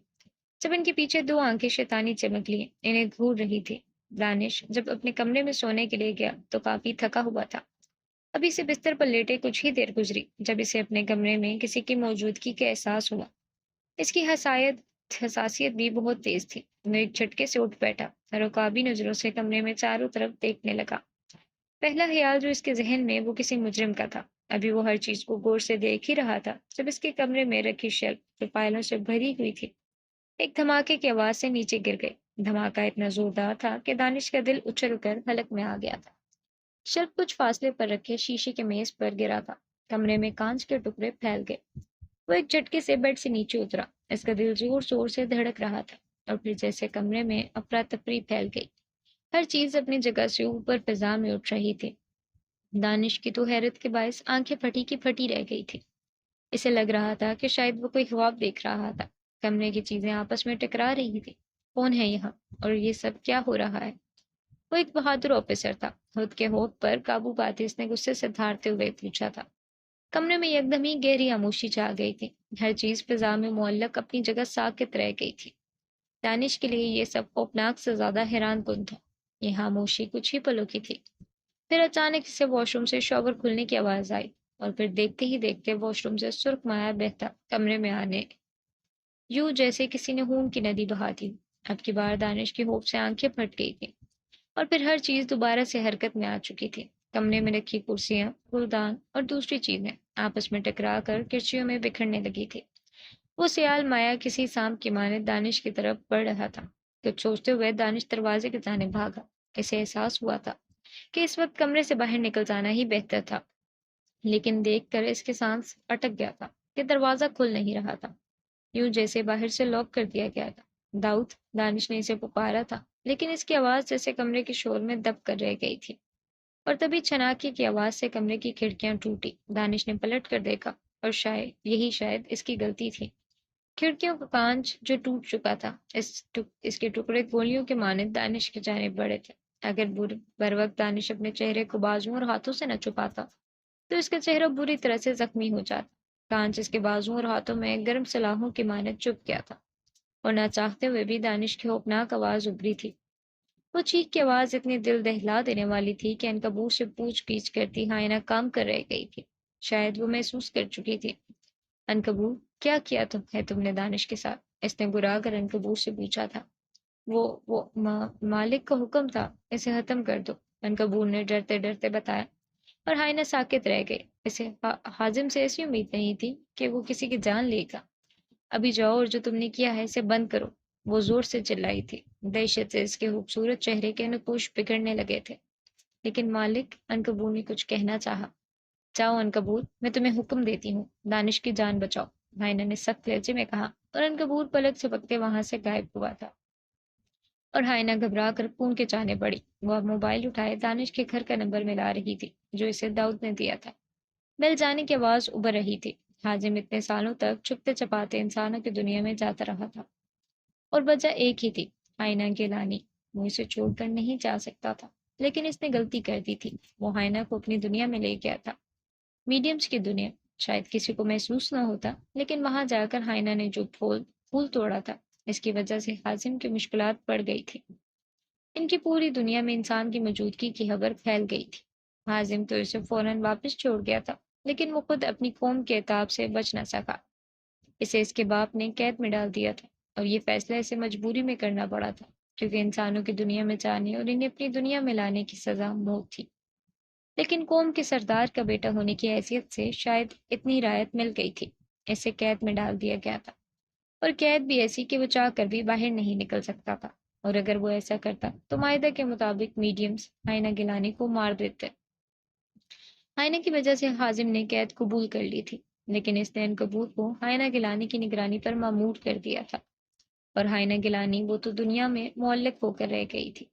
جب ان کے پیچھے دو آنکھیں شیطانی چمک لی انہیں گھور رہی تھی۔ دانش جب اپنے کمرے میں سونے کے لیے گیا تو کافی تھکا ہوا تھا۔ ابھی سے بستر پر لیٹے کچھ ہی دیر گزری جب اسے اپنے کمرے میں کسی کی موجودگی کا احساس ہوا۔ اس کی حساسیت بھی بہت تیز تھی۔ وہ ایک جھٹکے سے اٹھ بیٹھا اور عقابی نظروں سے کمرے میں چاروں طرف دیکھنے لگا۔ پہلا خیال جو اس کے ذہن میں وہ کسی مجرم کا تھا۔ ابھی وہ ہر چیز کو غور سے دیکھ ہی رہا تھا جب اس کے کمرے میں رکھی شیلف جو فائلوں سے بھری ہوئی تھی ایک دھماکے کی آواز سے نیچے گر گئی۔ دھماکہ اتنا زوردار تھا کہ دانش کا دل اچھل کر حلق میں آ گیا تھا۔ شیلف کچھ فاصلے پر رکھے شیشے کے میز پر گرا تھا۔ کمرے میں کانچ کے ٹکڑے پھیل گئے۔ وہ ایک جھٹکے سے بیڈ سے نیچے اترا۔ اس کا دل زور زور سے دھڑک رہا تھا، اور پھر جیسے کمرے میں افراتفری پھیل گئی۔ ہر چیز اپنی جگہ سے اوپر فضا میں اٹھ رہی تھی۔ دانش کی تو حیرت کے باعث آنکھیں پھٹی کی پھٹی رہ گئی تھی۔ اسے لگ رہا تھا کہ شاید وہ کوئی خواب دیکھ رہا تھا۔ کمرے کی چیزیں آپس میں ٹکرا رہی تھی۔ کون ہے یہاں؟ اور یہ سب کیا ہو رہا ہے؟ وہ ایک بہادر آفیسر تھا۔ خود کے ہوٹ پر قابو پاتے اس نے غصے سے دھاڑتے ہوئے پوچھا تھا۔ کمرے میں یکدم ہی گہری خاموشی چھا گئی تھی۔ ہر چیز فضا میں معلق اپنی جگہ ساکت رہ گئی تھی۔ دانش کے لیے یہ سب خوفناک سے زیادہ حیران کن تھا۔ یہ خاموشی کچھ ہی پلوں کی تھی، پھر اچانک اسے واش روم سے شاور کھلنے کی آواز آئی، اور پھر دیکھتے ہی دیکھتے واش روم سے سرخ مایہ بہتا کمرے میں آنے یوں جیسے کسی نے خون کی ندی بہا دی۔ اب کی بار دانش کی خوف سے آنکھیں پھٹ گئی تھیں، اور پھر ہر چیز دوبارہ سے حرکت میں آ چکی تھی۔ کمرے میں رکھی کرسیاں، پھولدان اور دوسری چیزیں آپس میں ٹکرا کر کرسیوں میں بکھرنے لگی تھی۔ وہ سیال مایا کسی سانپ کی مانند دانش کی طرف بڑھ رہا تھا۔ کچھ سوچتے ہوئے دانش دروازے کی جانب بھاگا۔ اسے احساس ہوا تھا کہ اس وقت کمرے سے باہر نکل جانا ہی بہتر تھا، لیکن دیکھ کر اس کے سانس اٹک گیا تھا کہ دروازہ کھل نہیں رہا تھا، یوں جیسے باہر سے لاک کر دیا گیا تھا۔ داؤد! دانش نے اسے پکارا تھا، لیکن اس کی آواز جیسے کمرے کے شور میں دب کر رہ گئی تھی۔ اور تبھی چھناکی کی آواز سے کمرے کی کھڑکیاں ٹوٹی۔ دانش نے پلٹ کر دیکھا اور شاید اس کی غلطی تھی۔ کھڑکیوں کا کانچ جو ٹوٹ چکا تھا، اس کے ٹکڑے گولیوں کے مانند دانش کی جانب بڑھے تھے۔ اگر بر وقت دانش اپنے چہرے کو بازوؤں اور ہاتھوں سے نہ چھپاتا تو اس کا چہرہ بری طرح سے زخمی ہو جاتا۔ کانچ اس کے بازوؤں اور ہاتھوں میں گرم سلاخوں کی مانند چپ گیا تھا، اور نہ چاہتے ہوئے بھی دانش کی خوفناک آواز ابھری تھی۔ وہ چیخ کی آواز اتنی دل دہلا دینے والی تھی کہ عنکبوت سے پوچھ گچھ کرتی ہائنا کام کر رہ گئی تھی۔ شاید وہ محسوس کر چکی تھی۔ عنکبوت، کیا کیا تم نے دانش کے ساتھ؟ اس نے گرا کر عنکبوت سے پوچھا تھا۔ وہ مالک کا حکم تھا، اسے ختم کر دو، عنکبوت نے ڈرتے ڈرتے بتایا، اور ہائنا ساکت رہ گئی۔ اسے حازم سے ایسی امید نہیں تھی کہ وہ کسی کی جان لے گا۔ ابھی جاؤ اور جو تم نے کیا ہے اسے بند کرو، وہ زور سے چلائی تھی۔ دہشت سے اس کے خوبصورت چہرے کے نقوش بگڑنے لگے تھے۔ لیکن مالک، عنکبوت نے کچھ کہنا چاہا۔ جاؤ عنکبوت، میں تمہیں حکم دیتی ہوں، دانش کی جان بچاؤ، ہائنا نے سخت لہجے میں کہا، اور عنکبوت پلک جھپکتے وہاں سے غائب ہوا تھا۔ اور ہائنا گھبرا کر خون کے جانے پڑی۔ وہ اب موبائل اٹھائے دانش کے گھر کا نمبر ملا رہی تھی جو اسے داؤد نے دیا تھا۔ مل جانے کی آواز ابھر رہی تھی۔ حازم اتنے سالوں تک چھپتے چھپاتے انسانوں کی دنیا میں جاتا رہا تھا، اور وجہ ایک ہی تھی، ہائنا گیلانی۔ وہ اسے چھوڑ کر نہیں جا سکتا تھا، لیکن اس نے غلطی کر دی تھی۔ وہ ہائنا کو اپنی دنیا میں لے گیا تھا، میڈیمز کی دنیا۔ شاید کسی کو محسوس نہ ہوتا، لیکن وہاں جا کر ہائنا نے جو پھول توڑا تھا، اس کی وجہ سے حازم کی مشکلات بڑھ گئی تھی۔ ان کی پوری دنیا میں انسان کی موجودگی کی خبر پھیل گئی تھی۔ حازم تو اسے فوراً واپس چھوڑ گیا تھا، لیکن وہ خود اپنی قوم کے عتاب سے بچ نہ سکا۔ اسے اس کے باپ نے قید میں ڈال دیا تھا، اور یہ فیصلہ اسے مجبوری میں کرنا پڑا تھا، کیونکہ انسانوں کی دنیا میں جانے اور انہیں اپنی دنیا میں لانے کی سزا موت تھی۔ لیکن قوم کے سردار کا بیٹا ہونے کی حیثیت سے شاید اتنی رعایت مل گئی تھی۔ اسے قید میں ڈال دیا گیا تھا، اور قید بھی ایسی کہ وہ چاہ کر بھی باہر نہیں نکل سکتا تھا، اور اگر وہ ایسا کرتا تو معاہدہ کے مطابق میڈیمز ہائنا گیلانی کو مار دیتے۔ ہائنا کی وجہ سے حازم نے قید قبول کر لی تھی، لیکن اس نے عنکبوت کو ہائنا گیلانی کی نگرانی پر مامور کر دیا تھا، اور ہائنا گیلانی وہ تو دنیا میں معلق ہو کر رہ گئی تھی۔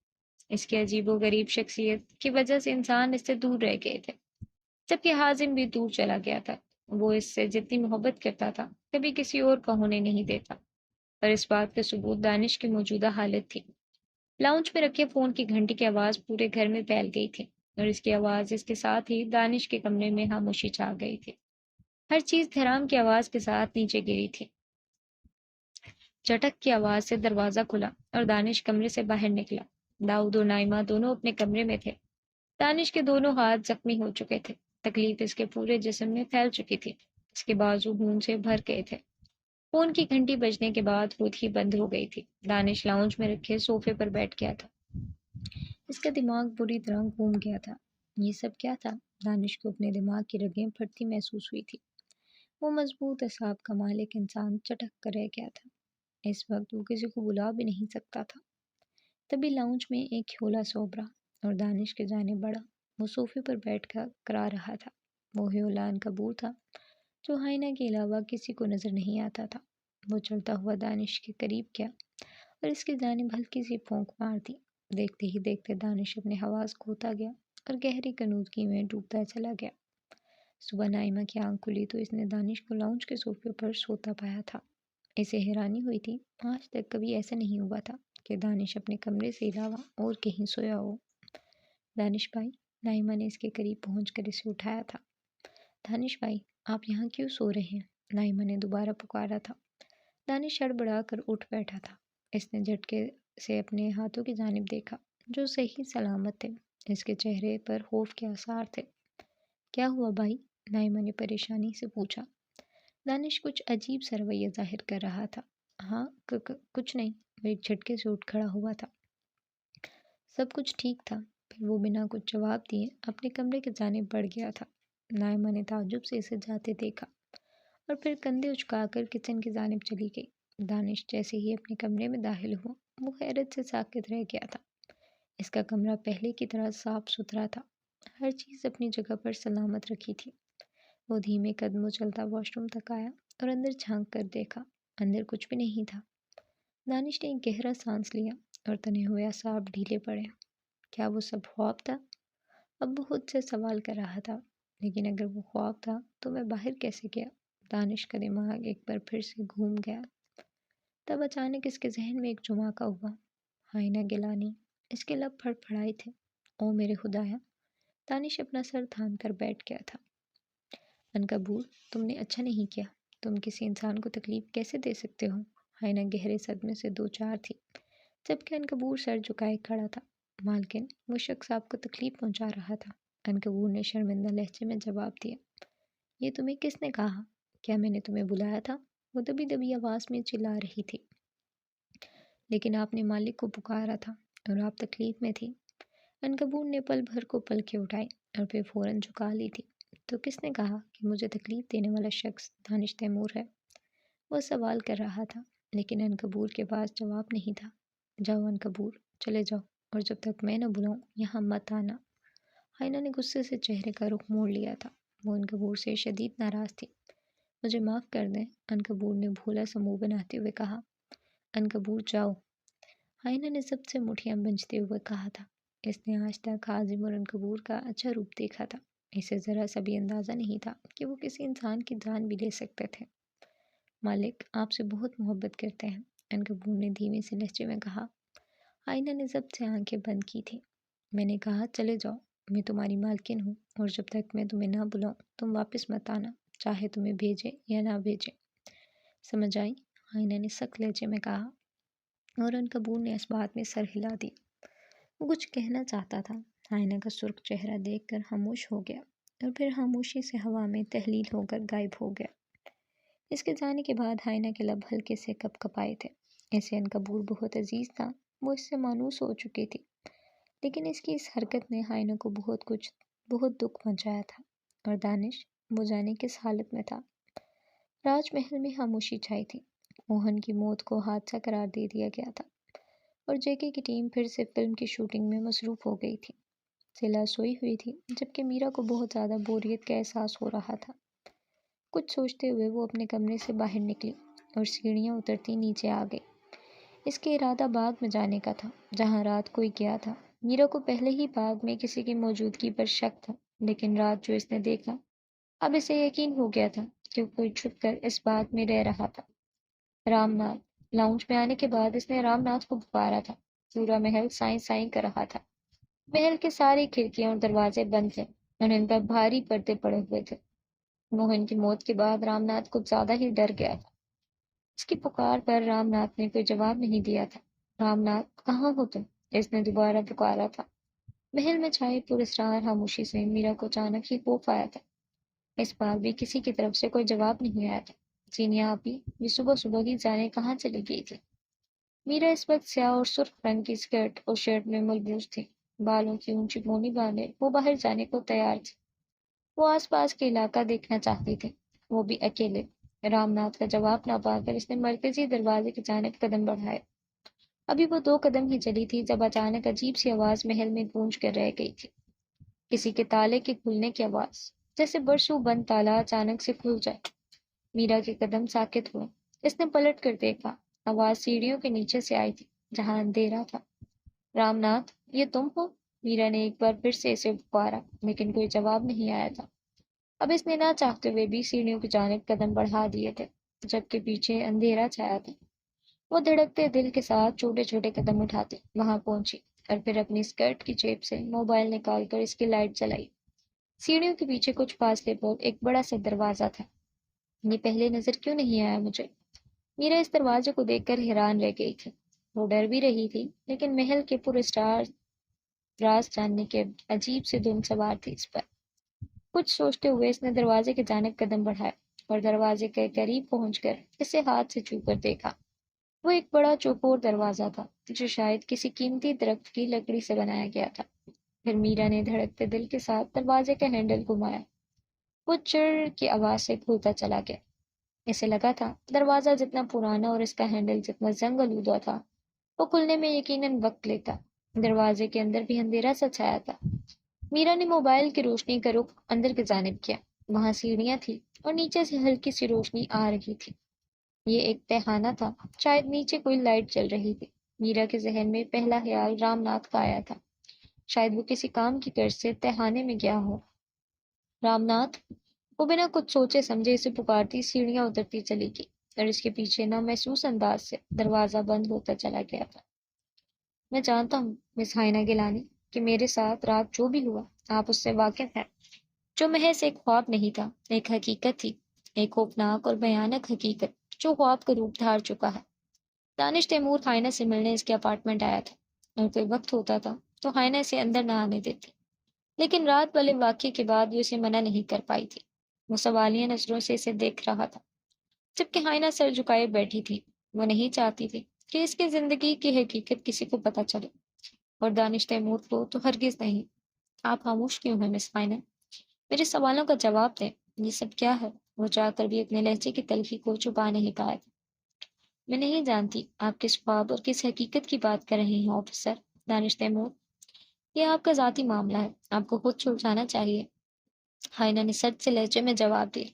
اس کی عجیب و غریب شخصیت کی وجہ سے انسان اس سے دور رہ گئے تھے، جبکہ حازم بھی دور چلا گیا تھا۔ وہ اس سے جتنی محبت کرتا تھا کبھی کسی اور کا ہونے نہیں دیتا، اور اس بات کا ثبوت دانش کی موجودہ حالت تھی۔ لاؤنج میں رکھے فون کی گھنٹی کی آواز پورے گھر میں پھیل گئی تھی، اور اس کی آواز اس کے ساتھ ہی دانش کے کمرے میں خاموشی چھا گئی تھی۔ ہر چیز دھڑام کی آواز کے ساتھ نیچے گری تھی۔ چٹک کی آواز سے دروازہ کھلا اور دانش کمرے سے باہر نکلا۔ داؤد اور نائمہ دونوں اپنے کمرے میں تھے۔ دانش کے دونوں ہاتھ زخمی ہو چکے تھے، تکلیف اس کے پورے جسم میں پھیل چکی تھی، اس کے بازو خون سے بھر گئے تھے۔ فون کی گھنٹی بجنے کے بعد خود ہی بند ہو گئی تھی۔ دانش لاؤنج میں رکھے صوفے پر بیٹھ گیا تھا۔ اس کا دماغ بری طرح گھوم گیا تھا۔ یہ سب کیا تھا؟ دانش کو اپنے دماغ کی رگیں پھٹتی محسوس ہوئی تھی۔ وہ مضبوط اعصاب کا مالک انسان چٹک کر رہ گیا تھا۔ اس وقت وہ کسی کو بلا بھی نہیں سکتا تھا۔ تبھی لاؤنج میں ایک ہیولا سو ابھرا اور دانش کے جانب بڑھا۔ وہ صوفے پر بیٹھ کر کرا رہا تھا۔ وہ ہیولا عنکبوت تھا جو ہائنا کے علاوہ کسی کو نظر نہیں آتا تھا۔ وہ چلتا ہوا دانش کے قریب گیا اور اس کی جانب ہلکی سی پھونک مار دی۔ دیکھتے ہی دیکھتے دانش اپنے حواس کھوتا گیا اور گہری کنودگی میں ڈوبتا چلا گیا۔ صبح نائمہ کی آنکھ کھلی تو اس نے دانش کو لاؤنج کے صوفے پر سوتا پایا تھا۔ اسے حیرانی ہوئی تھی، آج تک کبھی ایسا نہیں ہوا تھا کہ دانش اپنے کمرے سے علاوہ اور کہیں سویا ہو۔ دانش بھائی، نائمہ نے اس کے قریب پہنچ کر اسے اٹھایا تھا۔ دانش بھائی، آپ یہاں کیوں سو رہے ہیں؟ نائمہ نے دوبارہ پکارا تھا۔ دانش ہڑبڑا کر اٹھ بیٹھا تھا۔ اس نے جھٹکے سے اپنے ہاتھوں کی جانب دیکھا جو صحیح سلامت تھے۔ اس کے چہرے پر خوف کے آثار تھے۔ کیا ہوا بھائی؟ نائمہ نے پریشانی سے پوچھا۔ دانش کچھ عجیب سا رویہ ظاہر کر رہا تھا۔ ہاں کچھ نہیں، وہ ایک جھٹکے سے اٹھ کھڑا ہوا تھا۔ سب کچھ ٹھیک تھا۔ پھر وہ بنا کچھ جواب دیے اپنے کمرے کی جانب بڑھ گیا تھا۔ نائمہ نے تعجب سے اسے جاتے دیکھا اور پھر کندھے اچکا کر کچن کی جانب چلی گئی۔ دانش جیسے ہی اپنے کمرے میں داخل ہوا وہ حیرت سے ساکت رہ گیا تھا۔ اس کا کمرہ پہلے کی طرح صاف ستھرا تھا، ہر چیز اپنی جگہ پر سلامت رکھی تھی۔ وہ دھیمے قدموں چلتا واش روم تک آیا اور اندر جھانک کر دیکھا، اندر کچھ بھی نہیں تھا۔ دانش نے ایک گہرا سانس لیا اور تنے ہوئے اعصاب ڈھیلے پڑے۔ کیا وہ سب خواب تھا؟ اب وہ خود سے سوال کر رہا تھا، لیکن اگر وہ خواب تھا تو میں باہر کیسے گیا؟ دانش کا دماغ ایک بار پھر سے گھوم گیا۔ تب اچانک اس کے ذہن میں ایک جھماکا ہوا، آئینہ گلانی۔ اس کے لب پھڑ پھڑائے تھے۔ او میرے خدایا! دانش اپنا سر تھام کر بیٹھ گیا تھا۔ عنکبور، تم نے اچھا نہیں کیا۔ تم کسی انسان کو تکلیف کیسے دے سکتے ہو؟ آئینہ گہرے صدمے سے دو چار تھی، جبکہ عنکبور سر جھکائے کھڑا تھا۔ مالکن، وہ شخص آپ کو تکلیف پہنچا رہا تھا، عنکبور نے شرمندہ لہجے میں جواب دیا۔ یہ تمہیں کس نے کہا؟ کیا میں نے تمہیں بلایا تھا؟ وہ دبی دبی آواز میں چلا رہی تھی۔ لیکن آپ نے مالک کو پکارا تھا اور آپ تکلیف میں تھی۔ عنکبور نے پل بھر کو پلکیں اٹھائی اور پھر فوراً جھکا لی تھی۔ تو کس نے کہا کہ مجھے تکلیف دینے والا شخص دانش تیمور ہے؟ وہ سوال کر رہا تھا، لیکن عنکبور کے پاس جواب نہیں تھا۔ جاؤ عنکبور، چلے جاؤ، اور جب تک میں نہ بلاؤں یہاں مت آنا۔ آئینہ نے غصے سے چہرے کا رخ موڑ لیا تھا۔ وہ عنکبور سے شدید ناراض تھی۔ مجھے معاف کر دیں، عنکبور نے بھولا سا منہ بناتے ہوئے کہا۔ عنکبور جاؤ، آئینہ نے ضبط سے مٹھیاں بنجتے ہوئے کہا تھا۔ اس نے آج تک عازم اور عنکبور کا اچھا روپ دیکھا تھا۔ اسے ذرا سا بھی اندازہ نہیں تھا کہ وہ کسی انسان کی جان بھی لے سکتے تھے۔ مالک آپ سے بہت محبت کرتے ہیں، عنکبور نے دھیمے سے لہجے میں کہا۔ آئینہ نے ضبط سے آنکھیں بند کی تھیں۔ میں نے کہا چلے جاؤ، میں تمہاری مالکن ہوں، اور جب تک میں تمہیں نہ بلاؤں تم واپس مت آنا، چاہے تمہیں بھیجے یا نہ بھیجے۔ سمجھ آئی؟ آئینہ نے سخت لہجے میں کہا، اور عنکبور نے اس بات میں سر ہلا دی۔ وہ کچھ کہنا چاہتا تھا، آئینہ کا سرخ چہرہ دیکھ کر خاموش ہو گیا، اور پھر خاموشی سے ہوا میں تحلیل ہو کر غائب ہو گیا۔ اس کے جانے کے بعد آئینہ کے لب ہلکے سے کپ کپائے تھے۔ اسے عنکبور بہت عزیز تھا، وہ اس سے مانوس ہو چکی تھی، لیکن اس کی اس حرکت نے آئینہ کو بہت دکھ پہنچایا تھا۔ اور دانش، وہ جانے کس حالت میں تھا؟ راج محل میں خاموشی چھائی تھی۔ موہن کی موت کو حادثہ قرار دے دیا گیا تھا، اور جے کے کی ٹیم پھر سے فلم کی شوٹنگ میں مصروف ہو گئی تھی۔ سیلا سوئی ہوئی تھی، جبکہ میرا کو بہت زیادہ بوریت کا احساس ہو رہا تھا۔ کچھ سوچتے ہوئے وہ اپنے کمرے سے باہر نکلی اور سیڑھیاں اترتی نیچے آ گئی۔ اس کے ارادہ باغ میں جانے کا تھا، جہاں رات کوئی گیا تھا۔ میرا کو پہلے ہی باغ میں کسی کی موجودگی پر شک تھا، لیکن رات جو اس نے دیکھا، اب اسے یقین ہو گیا تھا کہ کوئی چھپ کر اس باغ میں رہ رہا تھا۔ رام ناتھ لاؤنج میں آنے کے بعد اس نے رام ناتھ کو پکارا تھا۔ پورا محل سائیں سائیں کر رہا تھا۔ محل کے سارے کھڑکیاں اور دروازے بند تھے اور ان پر بھاری پردے پڑے ہوئے تھے۔ موہن کی موت کے بعد رام ناتھ کچھ زیادہ ہی ڈر گیا تھا۔ اس کی پکار پر رام ناتھ نے کوئی جواب نہیں دیا تھا۔ رام ناتھ، کہاں ہو تم؟ اس نے دوبارہ پکارا تھا۔ محل میں چھائی پراسرار خاموشی سے میرا کو اچانک ہی خوف آیا تھا۔ اس بار بھی کسی کی طرف سے کوئی جواب نہیں آیا تھا۔ چینیا آپی، یہ صبح صبح ہی جانے کہاں چلی گئی تھی؟ میرا اس وقت سیاہ اور سرخ رنگ کی اسکرٹ اور شرٹ میں ملبوس تھی، بالوں کی اونچی پونی باندھے وہ باہر جانے کو تیار تھی۔ وہ آس پاس کے علاقہ دیکھنا چاہتی تھی، وہ بھی اکیلے۔ رام ناتھ کا جواب نہ پا کر اس نے مرکزی دروازے کی جانب قدم بڑھائے۔ ابھی وہ 2 قدم ہی چلی تھی جب اچانک عجیب سی آواز محل میں گونج کر رہ گئی تھی، کسی کے تالے کے کھلنے کی آواز، جیسے برسوں بند تالا اچانک سے کھل جائے۔ میرا کے قدم ساکت ہوئے۔ اس نے پلٹ کر دیکھا، آواز سیڑھیوں کے نیچے سے آئی تھی، جہاں اندھیرا تھا۔ رام ناتھ، یہ تم ہو؟ میرا نے ایک بار پھر سے اسے پکارا، لیکن کوئی جواب نہیں آیا تھا۔ اب اس نے نہ چاہتے ہوئے بھی سیڑھیوں کی جانب قدم بڑھا دیے تھے، جبکہ پیچھے اندھیرا چھایا تھا۔ وہ دھڑکتے دل کے ساتھ چھوٹے چھوٹے قدم اٹھاتے وہاں پہنچی، اور پھر اپنی اسکرٹ کی جیب سے موبائل نکال کر اس کی لائٹ جلائی۔ سیڑھیوں کے پیچھے کچھ فاصلے پر ایک بڑا سا دروازہ تھا۔ یہ پہلے نظر کیوں نہیں آیا مجھے؟ میرا اس دروازے کو دیکھ کر حیران رہ گئی تھی۔ وہ ڈر بھی رہی تھی، لیکن محل کے پراسرار راز جاننے کے عجیب سے دھن سوار تھی اس پر۔ کچھ سوچتے ہوئے اس نے دروازے کی جانب قدم بڑھائے اور دروازے کے قریب پہنچ کر اسے ہاتھ سے چھو کر دیکھا۔ وہ ایک بڑا چوکور دروازہ تھا جو شاید کسی قیمتی درخت کی لکڑی سے بنایا گیا تھا۔ پھر میرا نے دھڑکتے دل کے ساتھ دروازے کا ہینڈل گھمایا۔ وہ چر کی آواز سے کھلتا چلا گیا۔ اسے لگا تھا دروازہ جتنا پرانا اور اس کا ہینڈل جتنا زنگ آلودہ تھا، وہ کھلنے میں یقیناً وقت لیتا۔ دروازے کے اندر بھی اندھیرا سا چھایا تھا۔ میرا نے موبائل کی روشنی کا رخ اندر کی جانب کیا۔ وہاں سیڑھیاں تھیں اور نیچے سے ہلکی سی روشنی آ رہی تھی۔ یہ ایک تہھانہ تھا، شاید نیچے کوئی لائٹ چل رہی تھی۔ میرا کے ذہن میں پہلا خیال رام ناتھ کا آیا تھا۔ شاید وہ کسی کام کی غرض سے تہھانے میں گیا ہو۔ رام ناتھ! وہ بنا کچھ سوچے سمجھے اسے پکارتی سیڑھیاں اترتی چلی گئی اور اس کے پیچھے نہ محسوس انداز سے دروازہ بند ہوتا چلا گیا تھا۔ میں جانتا ہوں مس ہائنا گیلانی کہ میرے ساتھ رات جو بھی ہوا آپ اس سے واقف ہیں، جو محض ایک خواب نہیں تھا، ایک حقیقت تھی، ایک خوفناک اور بھیانک حقیقت جو خواب کا روپ دھار چکا ہے۔ دانش تیمور ہائنا سے ملنے اس کے اپارٹمنٹ آیا تھا، اور کوئی وقت ہوتا تھا تو ہائنا اسے اندر نہ آنے دیتی، لیکن رات والے واقعے کے بعد وہ اسے منع نہیں کر پائی تھی۔ وہ سوالیہ نظروں سے اسے دیکھ رہا تھا، جبکہ ہائنا سر جھکائے بیٹھی تھی۔ وہ نہیں چاہتی تھی کہ اس کی زندگی کی حقیقت کسی کو پتہ چلے، اور دانش تیمور کو تو ہرگز نہیں۔ آپ خاموش کیوں ہیں مس ہائنا؟ میرے سوالوں کا جواب دیں، یہ سب کیا ہے؟ وہ چاہ کر بھی اپنے لہجے کی تلخی کو چھپا نہیں پایا تھا۔ میں نہیں جانتی آپ کس خواب اور کس حقیقت کی بات کر رہے ہیں آفیسر دانش تیمور۔ یہ آپ کا ذاتی معاملہ ہے، آپ کو خود سلجھانا چاہیے، ہائنا نے سچ سے لہجے میں جواب دیا۔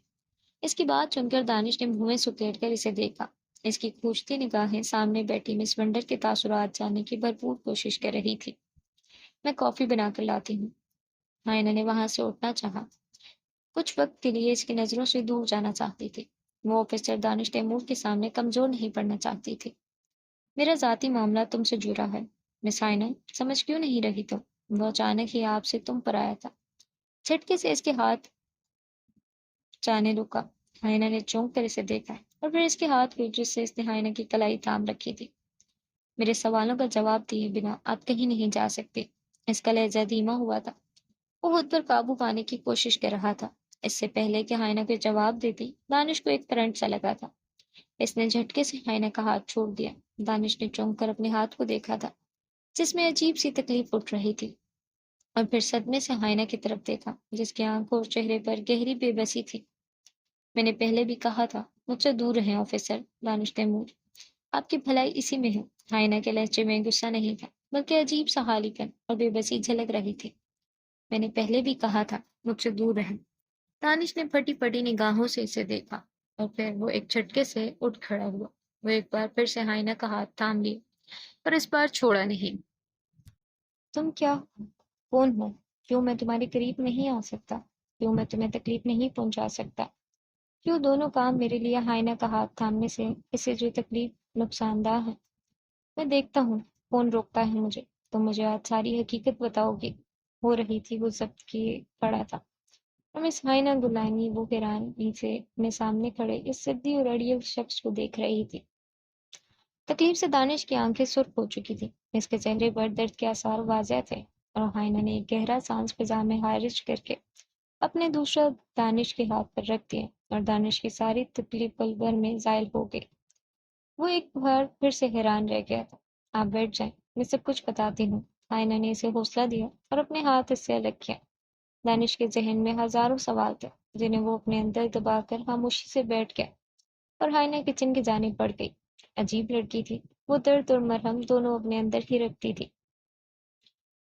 اس کی بات سن کر دانش نے منہ سکیڑ کر اسے دیکھا۔ اس کی کھوجتی نگاہیں سامنے بیٹھی مس ونڈر کے تاثرات جاننے کی بھرپور کوشش کر رہی تھی۔ میں کافی بنا کر لاتی ہوں۔ ہائنا نے وہاں سے اٹھنا چاہا، کچھ وقت کے لیے اس کی نظروں سے دور جانا چاہتی تھی۔ وہ آفیسر دانش تیمور کے سامنے کمزور نہیں پڑنا چاہتی تھی۔ میرا ذاتی معاملہ تم سے جڑا ہے مس ہائنا، سمجھ کیوں نہیں رہی تم؟ وہ اچانک ہی آپ سے تم پر آیا تھا۔ جھٹکے سے اس کے ہاتھ جانے رکا۔ ہائنا نے چونک کر اسے دیکھا اور پھر اس کے ہاتھ کو جس سے اس نے ہائنا کی کلائی تھام رکھی تھی۔ میرے سوالوں کا جواب دیے بنا آپ کہیں نہیں جا سکتے۔ اس کا لہجہ دھیما ہوا تھا۔ وہ خود پر قابو پانے کی کوشش کر رہا تھا۔ اس سے پہلے کہ ہائنا کو جواب دیتی، دانش کو ایک کرنٹ سا لگا تھا۔ اس نے جھٹکے سے ہائنا کا ہاتھ چھوڑ دیا۔ دانش نے چونک کر اپنے ہاتھ کو دیکھا تھا، جس میں عجیب سی تکلیف اٹھ رہی تھی، اور پھر صدمے سے ہائنا کی طرف دیکھا جس کی آنکھوں اور چہرے پر گہری بے بسی تھی۔ میں نے پہلے بھی کہا تھا مجھ سے دور رہیں آفیسر دانش تیمور، آپ کی بھلائی اسی میں ہے۔ ہائنا کے لہجے میں غصہ نہیں تھا، بلکہ عجیب سا حالی پن اور بے بسی جھلک رہی تھی۔ میں نے پہلے بھی کہا تھا مجھ سے دور رہیں۔ دانش نے پھٹی پھٹی نگاہوں سے اسے دیکھا، اور پھر وہ ایک جھٹکے سے اٹھ کھڑا ہوا۔ وہ ایک بار پھر سے ہائنا کا ہاتھ تھام لیا، پر اس بار چھوڑا نہیں۔ تم کیا ہو؟ کون ہو؟ کیوں میں تمہارے قریب نہیں آ سکتا؟ کیوں میں تمہیں تکلیف نہیں پہنچا سکتا؟ کیوں دونوں کام میرے لیے ہائنا کا ہاتھ تھامنے سے اسے جو تکلیف نقصان دہ ہے؟ میں دیکھتا ہوں کون روکتا ہے مجھے۔ تم مجھے آج ساری حقیقت بتاؤ گی۔ ہو رہی تھی وہ ضبط کیے پڑا تھا، اور مس ہائنا گلانی وہ حیرانی سے اپنے سامنے کھڑے اس سدی اور اڑیل شخص کو دیکھ رہی تھی۔ تکلیف سے دانش کی آنکھیں سرخ ہو چکی تھی، اس کے چہرے پر درد کے آثار واضح تھے، اور ہائنا نے ایک گہرا سانس فضا میں خارج کر کے اپنے دوسرا دانش کے ہاتھ پر رکھ دیا، اور دانش کی ساری تکلیف پل بھر میں زائل ہو گئی۔ وہ ایک بار پھر سے حیران رہ گیا تھا۔ آپ بیٹھ جائیں، میں سب کچھ بتاتی ہوں۔ ہائنا نے اسے حوصلہ دیا اور اپنے ہاتھ اس سے الگ کیا۔ دانش کے ذہن میں ہزاروں سوال تھے جنہیں وہ اپنے اندر دبا کر خاموشی سے بیٹھ گیا، اور ہائنا کچن کی جانب بڑھ گئی۔ عجیب لڑکی تھی، وہ درد اور مرہم دونوں اپنے اندر ہی رکھتی تھی۔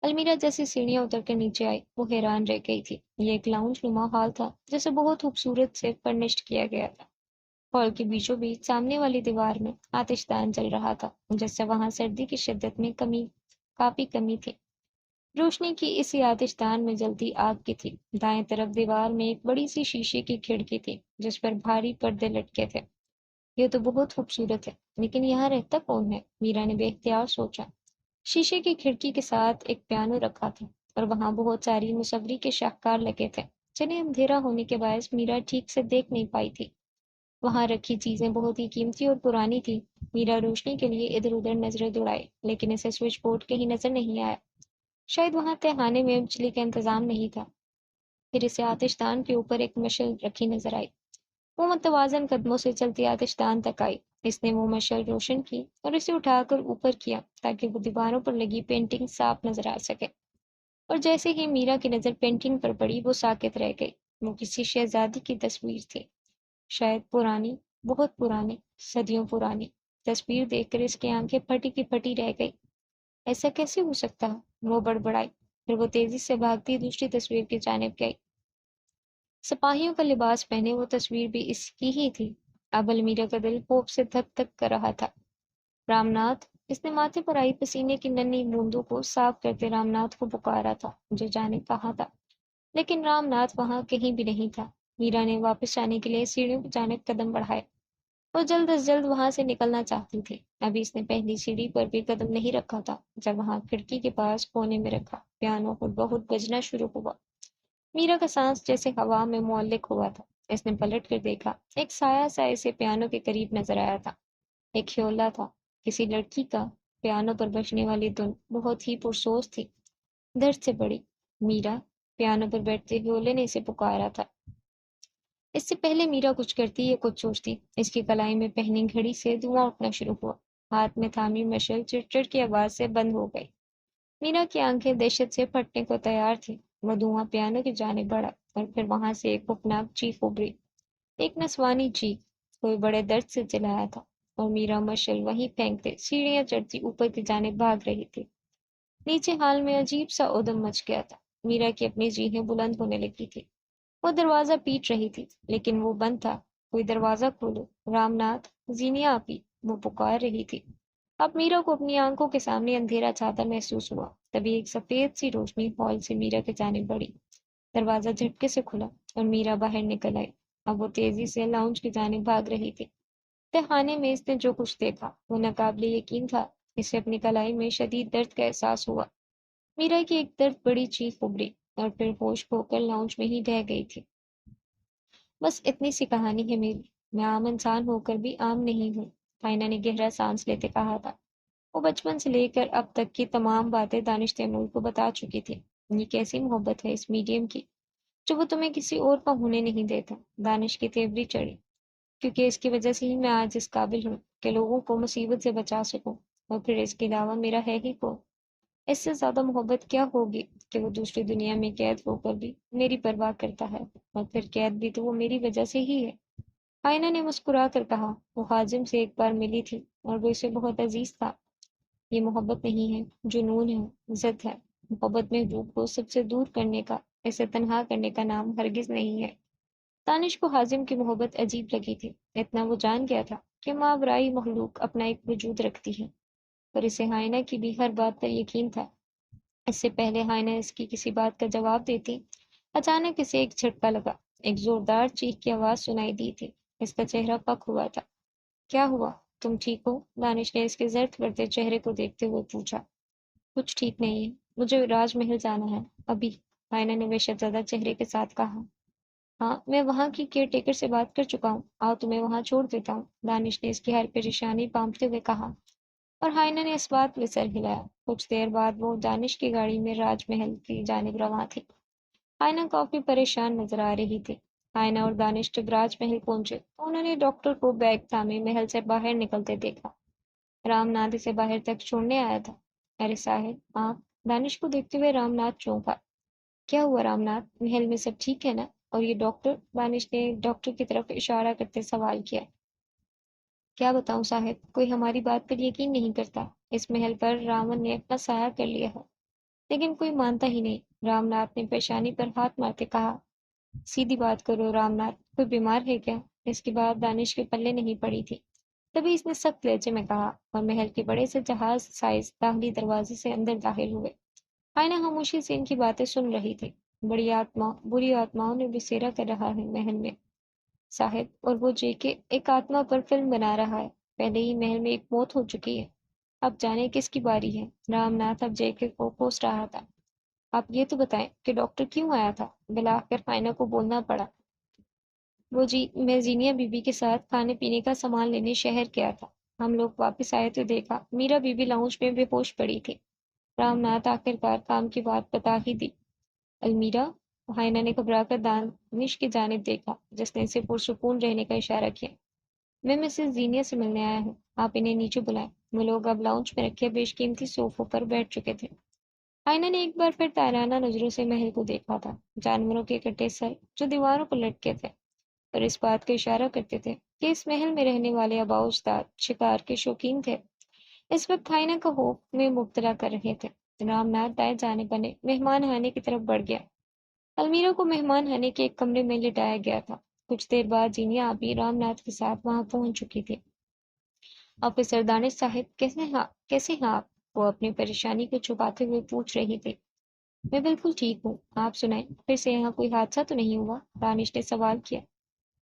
المیرا جیسی سیڑھیاں اتر کر نیچے آئی، وہ حیران رہ گئی تھی۔ یہ ایک لاؤنج نما ہال تھا جسے بہت خوبصورت سے فرنشڈ کیا گیا تھا۔ ہال کے بیچوں بیچ سامنے والی دیوار میں آتش دان جل رہا تھا، جس سے وہاں سردی کی شدت میں کافی کمی تھی۔ روشنی کی اسی آتش دان میں جلتی آگ کی تھی۔ دائیں طرف دیوار میں ایک بڑی سی شیشے کی کھڑکی تھی جس پر بھاری پردے لٹکے تھے۔ یہ تو بہت خوبصورت ہے، لیکن یہاں رہتا کون ہے؟ میرا نے بے اختیار سوچا۔ شیشے کی کھڑکی کے ساتھ ایک پیانو رکھا تھا، اور وہاں بہت ساری مصوری کے شاہکار لگے تھے جنہیں اندھیرا ہونے کے باعث میرا ٹھیک سے دیکھ نہیں پائی تھی۔ وہاں رکھی چیزیں بہت ہی قیمتی اور پرانی تھی۔ میرا روشنی کے لیے ادھر ادھر نظریں دوڑائی، لیکن اسے سوئچ بورڈ کہیں نظر نہیں آیا۔ شاید وہاں تہھانے میں بجلی کا انتظام نہیں تھا۔ پھر اسے آتش دان کے اوپر ایک مشعل رکھی نظر آئی۔ وہ متوازن قدموں سے چلتی آتش دان تک آئی۔ اس نے وہ مشعل روشن کی اور اسے اٹھا کر اوپر کیا تاکہ وہ دیواروں پر لگی پینٹنگ صاف نظر آ سکے، اور جیسے ہی میرا کی نظر پینٹنگ پر پڑی وہ ساکت رہ گئی۔ وہ کسی شہزادی کی تصویر تھی، شاید پرانی بہت پرانی، صدیوں پرانی تصویر دیکھ کر اس کی آنکھیں پھٹی کی پھٹی رہ گئی۔ ایسا کیسے ہو سکتا؟ وہ بڑبڑائی، پھر وہ تیزی سے بھاگتی دوسری تصویر کی جانب گئی۔ سپاہیوں کا لباس پہنے وہ تصویر بھی اس کی ہی تھی۔ اب المیرا کا دل خوف سے دھک دھک کر رہا تھا۔ رام ناتھ، اس نے ماتھے پر آئی پسینے کی ننھی بوندوں کو صاف کرتے رام ناتھ کو پکارا تھا جو جانے کہاں تھا، لیکن رام ناتھ وہاں کہیں بھی نہیں تھا۔ میرا نے واپس جانے کے لیے سیڑھیوں کی جانب قدم بڑھائے۔ وہ جلد از جلد وہاں سے نکلنا چاہتی تھی۔ ابھی اس نے پہلی سیڑھی پر بھی قدم نہیں رکھا تھا جب وہاں کھڑکی کے پاس کونے میں رکھا پیانو خود بہت بجنا شروع ہوا۔ میرا کا سانس جیسے ہوا میں معلق ہوا تھا۔ اس نے پلٹ کر دیکھا، ایک سایہ سا اسے پیانو کے قریب نظر آیا تھا۔ ایک ہیولا تھا، کسی لڑکی کا۔ پیانو پر بجنے والی دھن بہت ہی پرسوز تھی، درد سے بڑی۔ میرا، پیانو پر بیٹھتے ہیولے نے اسے پکارا تھا۔ اس سے پہلے میرا کچھ کرتی یا کچھ سوچتی، اس کی کلائی میں پہنی گھڑی سے دھواں اٹھنا شروع ہوا۔ ہاتھ میں تھامی مشل چڑچڑ کی آواز سے بند ہو گئی۔ میرا کی آنکھیں دہشت سے پھٹنے کو تیار تھی۔ وہ دھواں پیانو کی جانب بڑھا اور پھر وہاں سے ایک خوفناک چیخ ابھری، ایک نسوانی چیخ۔ کوئی بڑے درد سے چلایا تھا اور میرا مشل وہیں پھینکتے سیڑھیاں چڑھتی اوپر کی جانب بھاگ رہی تھی۔ نیچے حال میں عجیب سا ادم مچ گیا تھا۔ میرا کی اپنی جیہیں بلند ہونے لگی تھی۔ وہ دروازہ پیٹ رہی تھی لیکن وہ بند تھا۔ کوئی دروازہ کھولو، رام ناتھ، زینیا آپی، وہ پکار رہی تھی۔ اب میرا کو اپنی آنکھوں کے سامنے اندھیرا چھاتا محسوس ہوا۔ تبھی ایک سفید سی روشنی ہال سے میرا کی جانب بڑھی۔ دروازہ جھٹکے سے کھلا اور میرا باہر نکل آئی۔ اب وہ تیزی سے لاؤنج کی جانب بھاگ رہی تھی۔ تہانے میں اس نے جو کچھ دیکھا وہ ناقابل یقین تھا۔ اسے اپنی کلائی میں شدید درد کا احساس ہوا۔ میرا کی ایک درد بڑی چیخ ابھری اور پھر ہوش کھو کر لاؤنج میں ہی ڈہ گئی تھی۔ بس اتنی سی کہانی ہے میری۔ میں عام انسان ہو کر بھی عام نہیں ہوں، آئینہ نے گہرا سانس لیتے کہا تھا۔ وہ بچپن سے لے کر اب تک کی تمام باتیں دانش تیمور کو بتا چکی تھی۔ یہ کیسی محبت ہے اس میڈیم کی جو وہ تمہیں کسی اور کا ہونے نہیں دیتا؟ دانش کی تیوری چڑھی، کیونکہ اس کی وجہ سے ہی میں آج اس قابل ہوں کہ لوگوں کو مصیبت سے بچا سکوں، اور پھر اس کے علاوہ میرا ہے ہی کو۔ اس سے زیادہ محبت کیا ہوگی کہ وہ دوسری دنیا میں قید ہو کر بھی میری پرواہ کرتا ہے، اور پھر قید بھی تو وہ میری وجہ سے ہی ہے۔ آئینہ نے مسکرا کر کہا، وہ حازم سے ایک بار ملی تھی اور وہ اسے بہت عزیز تھا۔ یہ محبت نہیں ہے، جنون ہے، ضد ہے۔ محبت محبوب کو سب سے دور کرنے کا، اسے تنہا کرنے کا نام ہرگز نہیں ہے۔ دانش کو حازم کی محبت عجیب لگی تھی۔ اتنا وہ جان گیا تھا کہ ماورائی مخلوق اپنا ایک وجود رکھتی ہے، پر اسے آئینہ کی بھی ہر بات پر یقین تھا۔ اس سے پہلے آئینہ اس کی کسی بات کا جواب دیتی، اچانک اسے ایک جھٹکا لگا۔ ایک زوردار چیخ کی آواز سنائی دی تھی۔ اس کا چہرہ پک ہوا تھا۔ کیا ہوا؟ تم ٹھیک ہو؟ دانش نے اس کے زرد پڑتے چہرے کو دیکھتے ہوئے پوچھا۔ کچھ ٹھیک نہیں ہے، مجھے راج محل جانا ہے ابھی، آئینہ نے وحشت زدہ چہرے کے ساتھ کہا۔ ہاں، میں وہاں کی کیئر ٹیکر سے بات کر چکا ہوں، آؤ تمہیں وہاں چھوڑ دیتا ہوں، دانش نے اس کی ہر پریشانی پامپتے ہوئے کہا، اور آئینہ نے اس بات پہ سر ہلایا۔ کچھ دیر بعد وہ دانش کی گاڑی میں راج محل کی جانب رواں تھی۔ آئینہ کافی پریشان نظر آ رہی تھی۔ آئینہ اور دانش جب راج محل پہنچے تو انہوں نے ڈاکٹر کو بیگ تھامے محل سے باہر نکلتے دیکھا۔ رام ناتھ اسے باہر تک چھوڑنے آیا تھا۔ ارے صاحب آپ، دانش کو دیکھتے ہوئے رام ناتھ چونکا۔ کیا ہوا رام ناتھ، محل میں سب ٹھیک ہے نا؟ اور یہ ڈاکٹر، دانش نے ڈاکٹر کی طرف اشارہ کرتے سوال کیا۔ کیا بتاؤں صاحب، کوئی ہماری بات پر یقین نہیں کرتا۔ اس محل پر راون نے اپنا سایہ کر لیا ہے، لیکن کوئی مانتا ہی نہیں، رام ناتھ نے پیشانی پر ہاتھ مارتے کہا۔ سیدھی بات کرو رام ناتھ، کوئی بیمار ہے کیا؟ اس کی بات دانش کے پلے نہیں پڑی تھی۔ تبھی اس نے سخت لہجے میں کہا، اور محل کے بڑے سے جہاز سائز داخلی دروازے سے اندر داخل ہوئے۔ آئینہ خاموشی سے ان کی باتیں سن رہی تھی۔ بری آتماؤں نے بسیرا کر رہا ہے محل میں صاحب، اور وہ جے کے ایک آتما پر فلم بنا رہا ہے۔ پہلے ہی محل میں ایک موت ہو چکی ہے، اب جانے کس کی باری ہے۔ رام ناتھ اب جے کے کو کوس رہا تھا۔ آپ یہ تو بتائیں کہ ڈاکٹر کیوں آیا تھا؟ بالآخر آئینہ کو بولنا پڑا۔ وہ جی، میں زینیا بی بی کے ساتھ کھانے پینے کا سامان لینے شہر گیا تھا۔ ہم لوگ واپس آئے تو دیکھا میرا بی بی لاؤنج میں بے ہوش پڑی تھی۔ رام ناتھ آخرکار کام کی بات بتا ہی دی۔ المیرا، آئینہ نے گھبرا کر دانش کی جانب دیکھا جس نے اسے پرسکون رہنے کا اشارہ کیا۔ میں مسز زینیا سے ملنے آیا ہوں، آپ انہیں نیچے بلائیں۔ وہ لوگ اب لاؤنج میں رکھے بیش قیمتی صوفوں پر بیٹھ چکے تھے۔ آئینہ نے ایک بار پھر تارانہ نظروں سے محل کو دیکھا تھا، جانوروں کے کٹے سر جو دیواروں پر لٹکے تھے اور اس بات کا اشارہ کرتے تھے کہ اس محل میں رہنے والے آباء و اجداد شکار کے شوقین تھے۔ اس وقت خائنہ کا خوف میں مبتلا کر رہے تھے۔ رام ناتھ دائیں جانے بنے مہمان خانے کی طرف بڑھ گیا۔ المیرا کو مہمان خانے کے ایک کمرے میں لٹایا گیا تھا۔ کچھ دیر بعد جینیا آپی رام ناتھ کے ساتھ وہاں پہنچ چکی تھی۔ آفیسر دانش صاحب کیسے ہیں آپ؟ وہ اپنی پریشانی کو چھپاتے ہوئے پوچھ رہی تھی۔ میں بالکل ٹھیک ہوں، آپ سنائیں، پھر سے یہاں کوئی حادثہ تو نہیں ہوا؟ دانش نے سوال کیا۔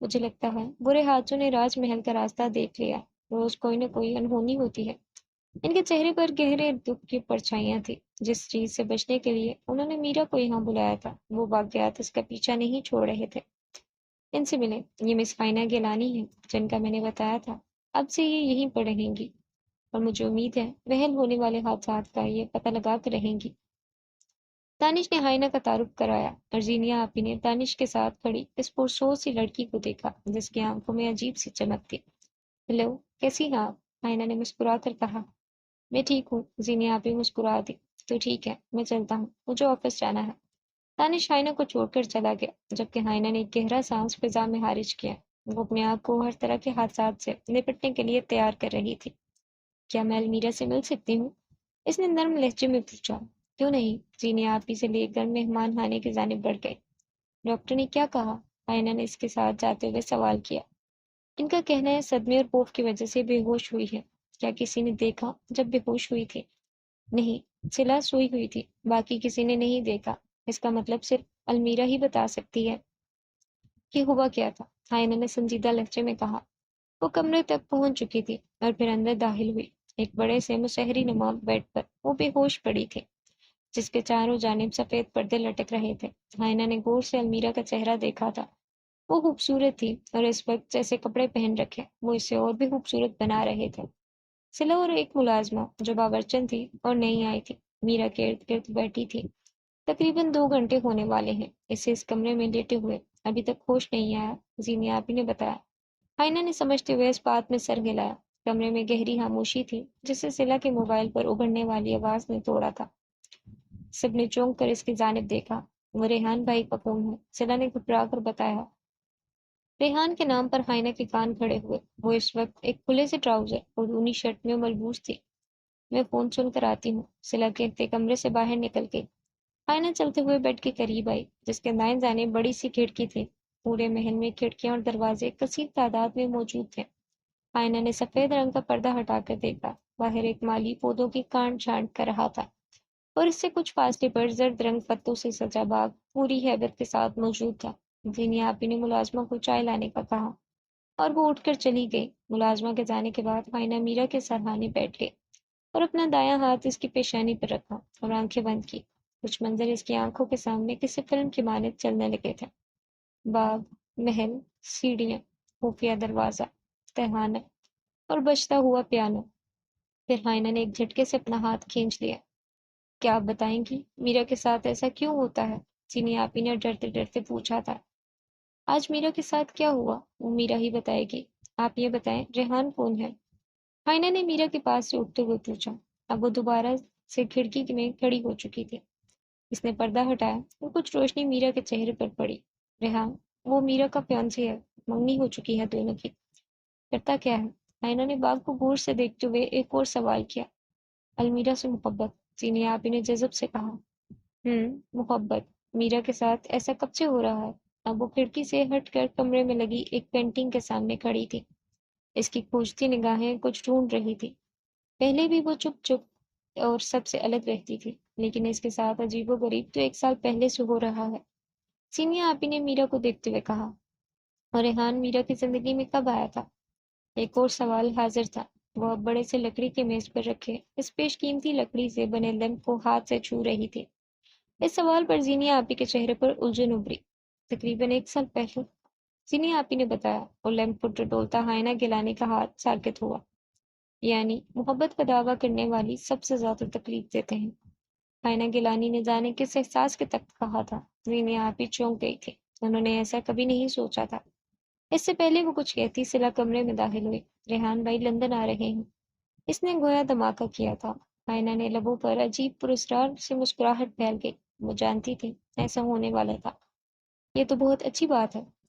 مجھے لگتا ہے برے حادثوں نے راج محل کا راستہ دیکھ لیا۔ روز کوئی نہ کوئی انہونی ہوتی ہے۔ ان کے چہرے پر گہرے دکھ کی پرچھائیاں تھیں۔ جس چیز سے بچنے کے لیے انہوں نے میرا کو یہاں بلایا تھا، وہ واقعات اس کا پیچھا نہیں چھوڑ رہے تھے۔ ان سے ملیں، یہ مس فائنہ گیلانی ہے جن کا میں نے بتایا تھا۔ اب سے یہ یہیں پر رہیں گی اور مجھے امید ہے محل ہونے والے حادثات کا یہ پتہ لگا کر رہیں گی۔ دانش نے ہائنہ کا تعارف کرایا اور زینیا آپی نے دانش کے ساتھ کھڑی اس پرسوز سی لڑکی کو دیکھا جس کی آنکھوں میں عجیب سی چمک تھی۔ ہیلو، کیسی ہیں آپ؟ ہائنہ نے مسکرا کر کہا۔ میں ٹھیک ہوں، زینیا آپی مسکرا دی۔ تو ٹھیک ہے، میں چلتا ہوں، مجھے آفس جانا ہے۔ دانش ہائنہ کو چھوڑ کر چلا گیا، جبکہ ہائنہ نے ایک گہرا سانس فضا میں خارج کیا۔ وہ اپنے آپ کو ہر طرح کے حادثات سے نپٹنے کے لیے تیار کر رہی تھی۔ کیا میں المیرا سے مل سکتی ہوں؟ اس نے نرم لہجے میں پوچھا۔ کیوں نہیں؟ زینیا آپی سے لے کر مہمان خانے کی جانب بڑھ گئی۔ ڈاکٹر نے کیا کہا؟ ہائنہ نے اس کے ساتھ جاتے ہوئے سوال کیا۔ ان کا کہنا ہے صدمے اور خوف کی وجہ سے بے ہوش ہوئی ہے۔ کیا کسی نے دیکھا جب بے ہوش ہوئی تھی؟ نہیں، سلا سوئی ہوئی تھی، باقی کسی نے نہیں دیکھا۔ اس کا مطلب صرف المیرا ہی بتا سکتی ہے کہ ہوا کیا تھا، ہائنہ نے سنجیدہ لہجے میں کہا۔ وہ کمرے تک پہنچ چکی تھی اور پھر اندر داخل ہوئی۔ ایک بڑے سے مسہری نما بیڈ پر وہ بے ہوش پڑی تھی، جس کے چاروں جانب سفید پردے لٹک رہے تھے۔ ہائنہ نے غور سے المیرا کا چہرہ دیکھا تھا۔ وہ خوبصورت تھی اور اس وقت جیسے کپڑے پہن رکھے وہ اسے اور بھی خوبصورت بنا رہے تھے۔ سلا اور ایک ملازمہ جو باورچن تھی اور نہیں آئی تھی میرا کے ارد گرد بیٹھی تھی۔ تقریباً 2 گھنٹے ہونے والے ہیں اسے اس کمرے میں لیٹے ہوئے، ابھی تک ہوش نہیں آیا، زینیا آپی نے بتایا۔ ہائنہ نے سمجھتے ہوئے اس بات میں سر ہلایا۔ کمرے میں گہری خاموشی تھی جسے سلا کے موبائل پر ابھرنے والی آواز نے توڑا تھا۔ سب نے چونک کر اس کی جانب دیکھا۔ وہ ریحان بھائی کا فون ہے، سلا نے گھبرا کر بتایا۔ ریحان کے نام پر ہائنہ کے کان کھڑے ہوئے۔ وہ اس وقت ایک کھلے سے ٹراؤزر اور اونی شرٹ میں ملبوس تھی۔ میں فون سن کر آتی ہوں، سلا کہتے کمرے سے باہر نکل گئی۔ ہائنہ چلتے ہوئے بیڈ کے قریب آئی جس کے دائیں جانب بڑی سی کھڑکی تھی۔ پورے محل میں کھڑکیاں اور دروازے کثیر تعداد میں موجود تھے۔ ہائنہ نے سفید رنگ کا پردہ ہٹا کر دیکھا۔ باہر ایک مالی پودوں کی کانٹ چھانٹ کر رہا تھا اور اس سے کچھ فاصلے پر زرد رنگ پتوں سے سجا باغ پوری ہیبت کے ساتھ موجود تھا۔ زینیا آپی نے ملازمہ کو چائے لانے کا کہا اور وہ اٹھ کر چلی گئی۔ ملازمہ کے جانے کے بعد ہائنہ میرا کے سرہانے بیٹھ گئی اور اپنا دایاں ہاتھ اس کی پیشانی پر رکھا اور آنکھیں بند کی۔ کچھ منظر اس کی آنکھوں کے سامنے کسی فلم کی مانند چلنے لگے تھے۔ باغ، محل، سیڑھیاں، خفیہ دروازہ، تہھانا اور بجتا ہوا پیانو۔ پھر ہائنہ نے ایک جھٹکے سے اپنا ہاتھ کھینچ لیا۔ کیا آپ بتائیں گی میرا کے ساتھ ایسا کیوں ہوتا ہے؟ چینی آپی نے ڈرتے ڈرتے پوچھا تھا۔ آج میرا کے ساتھ کیا ہوا وہ میرا ہی بتائے گی۔ آپ یہ بتائیں ریحان کون ہے؟ ہائنہ نے میرا کے پاس سے اٹھتے ہوئے پوچھا۔ اب وہ دوبارہ سے کھڑکی میں کھڑی ہو چکی تھی۔ اس نے پردہ ہٹایا اور کچھ روشنی میرا کے چہرے پر پڑی۔ ریحان، وہ میرا کا فیانسی ہے، منگنی ہو چکی ہے دونوں کی۔ کرتا کیا ہے؟ ہائنہ نے باغ کو غور سے دیکھتے ہوئے ایک اور سوال کیا۔ المیرا سے محبت، چینی آپی نے جذب سے کہا۔ محبت، میرا کے ساتھ ایسا کب سے ہو رہا ہے؟ اب وہ کھڑکی سے ہٹ کر کمرے میں لگی ایک پینٹنگ کے سامنے کھڑی تھی۔ اس کی کھوجتی نگاہیں کچھ ڈھونڈ رہی تھی۔ پہلے بھی وہ چپ چپ اور سب سے الگ رہتی تھی، لیکن اس کے ساتھ عجیب و غریب تو 1 سال پہلے سے ہو رہا ہے۔ سینیا آپی نے میرا کو دیکھتے ہوئے کہا۔ اور ریحان میرا کی زندگی میں کب آیا تھا؟ ایک اور سوال حاضر تھا۔ وہ اب بڑے سے لکڑی کے میز پر رکھے اس پیش قیمتی لکڑی سے بنے لیمپ کو ہاتھ سے چھو رہی تھی۔ اس سوال پر زینیا آپی کے چہرے پر الجھن ابھری۔ تقریباً 1 سال پہلے، زینیا آپی نے بتایا اور لیمپ کو ٹٹولتا ہائنہ گیلانی کا ہاتھ ساکت ہوا۔ یعنی محبت کا دعویٰ کرنے والی سب سے زیادہ تکلیف دیتے ہیں، ہائنہ گیلانی نے جانے کس احساس کے تحت کہا تھا۔ زینیا آپی چونک گئی تھی۔ انہوں نے ایسا کبھی نہیں سوچا تھا۔ اس سے پہلے وہ کچھ کہتی سلا کمرے میں داخل ہوئی۔ ریحان بھائی لندن آ رہے ہیں، اس نے گویا دھماکہ کیا تھا۔ ہائنہ نے لبوں پر عجیب پراسرار سے مسکراہٹ پھیل گئی۔ وہ جانتی تھی ایسا ہونے والا تھا۔ یہ تو بہت اچھی بات ہے،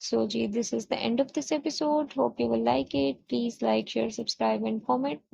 So, Ji, this is the end of this episode. Hope you will like it. Please like, share, subscribe and comment.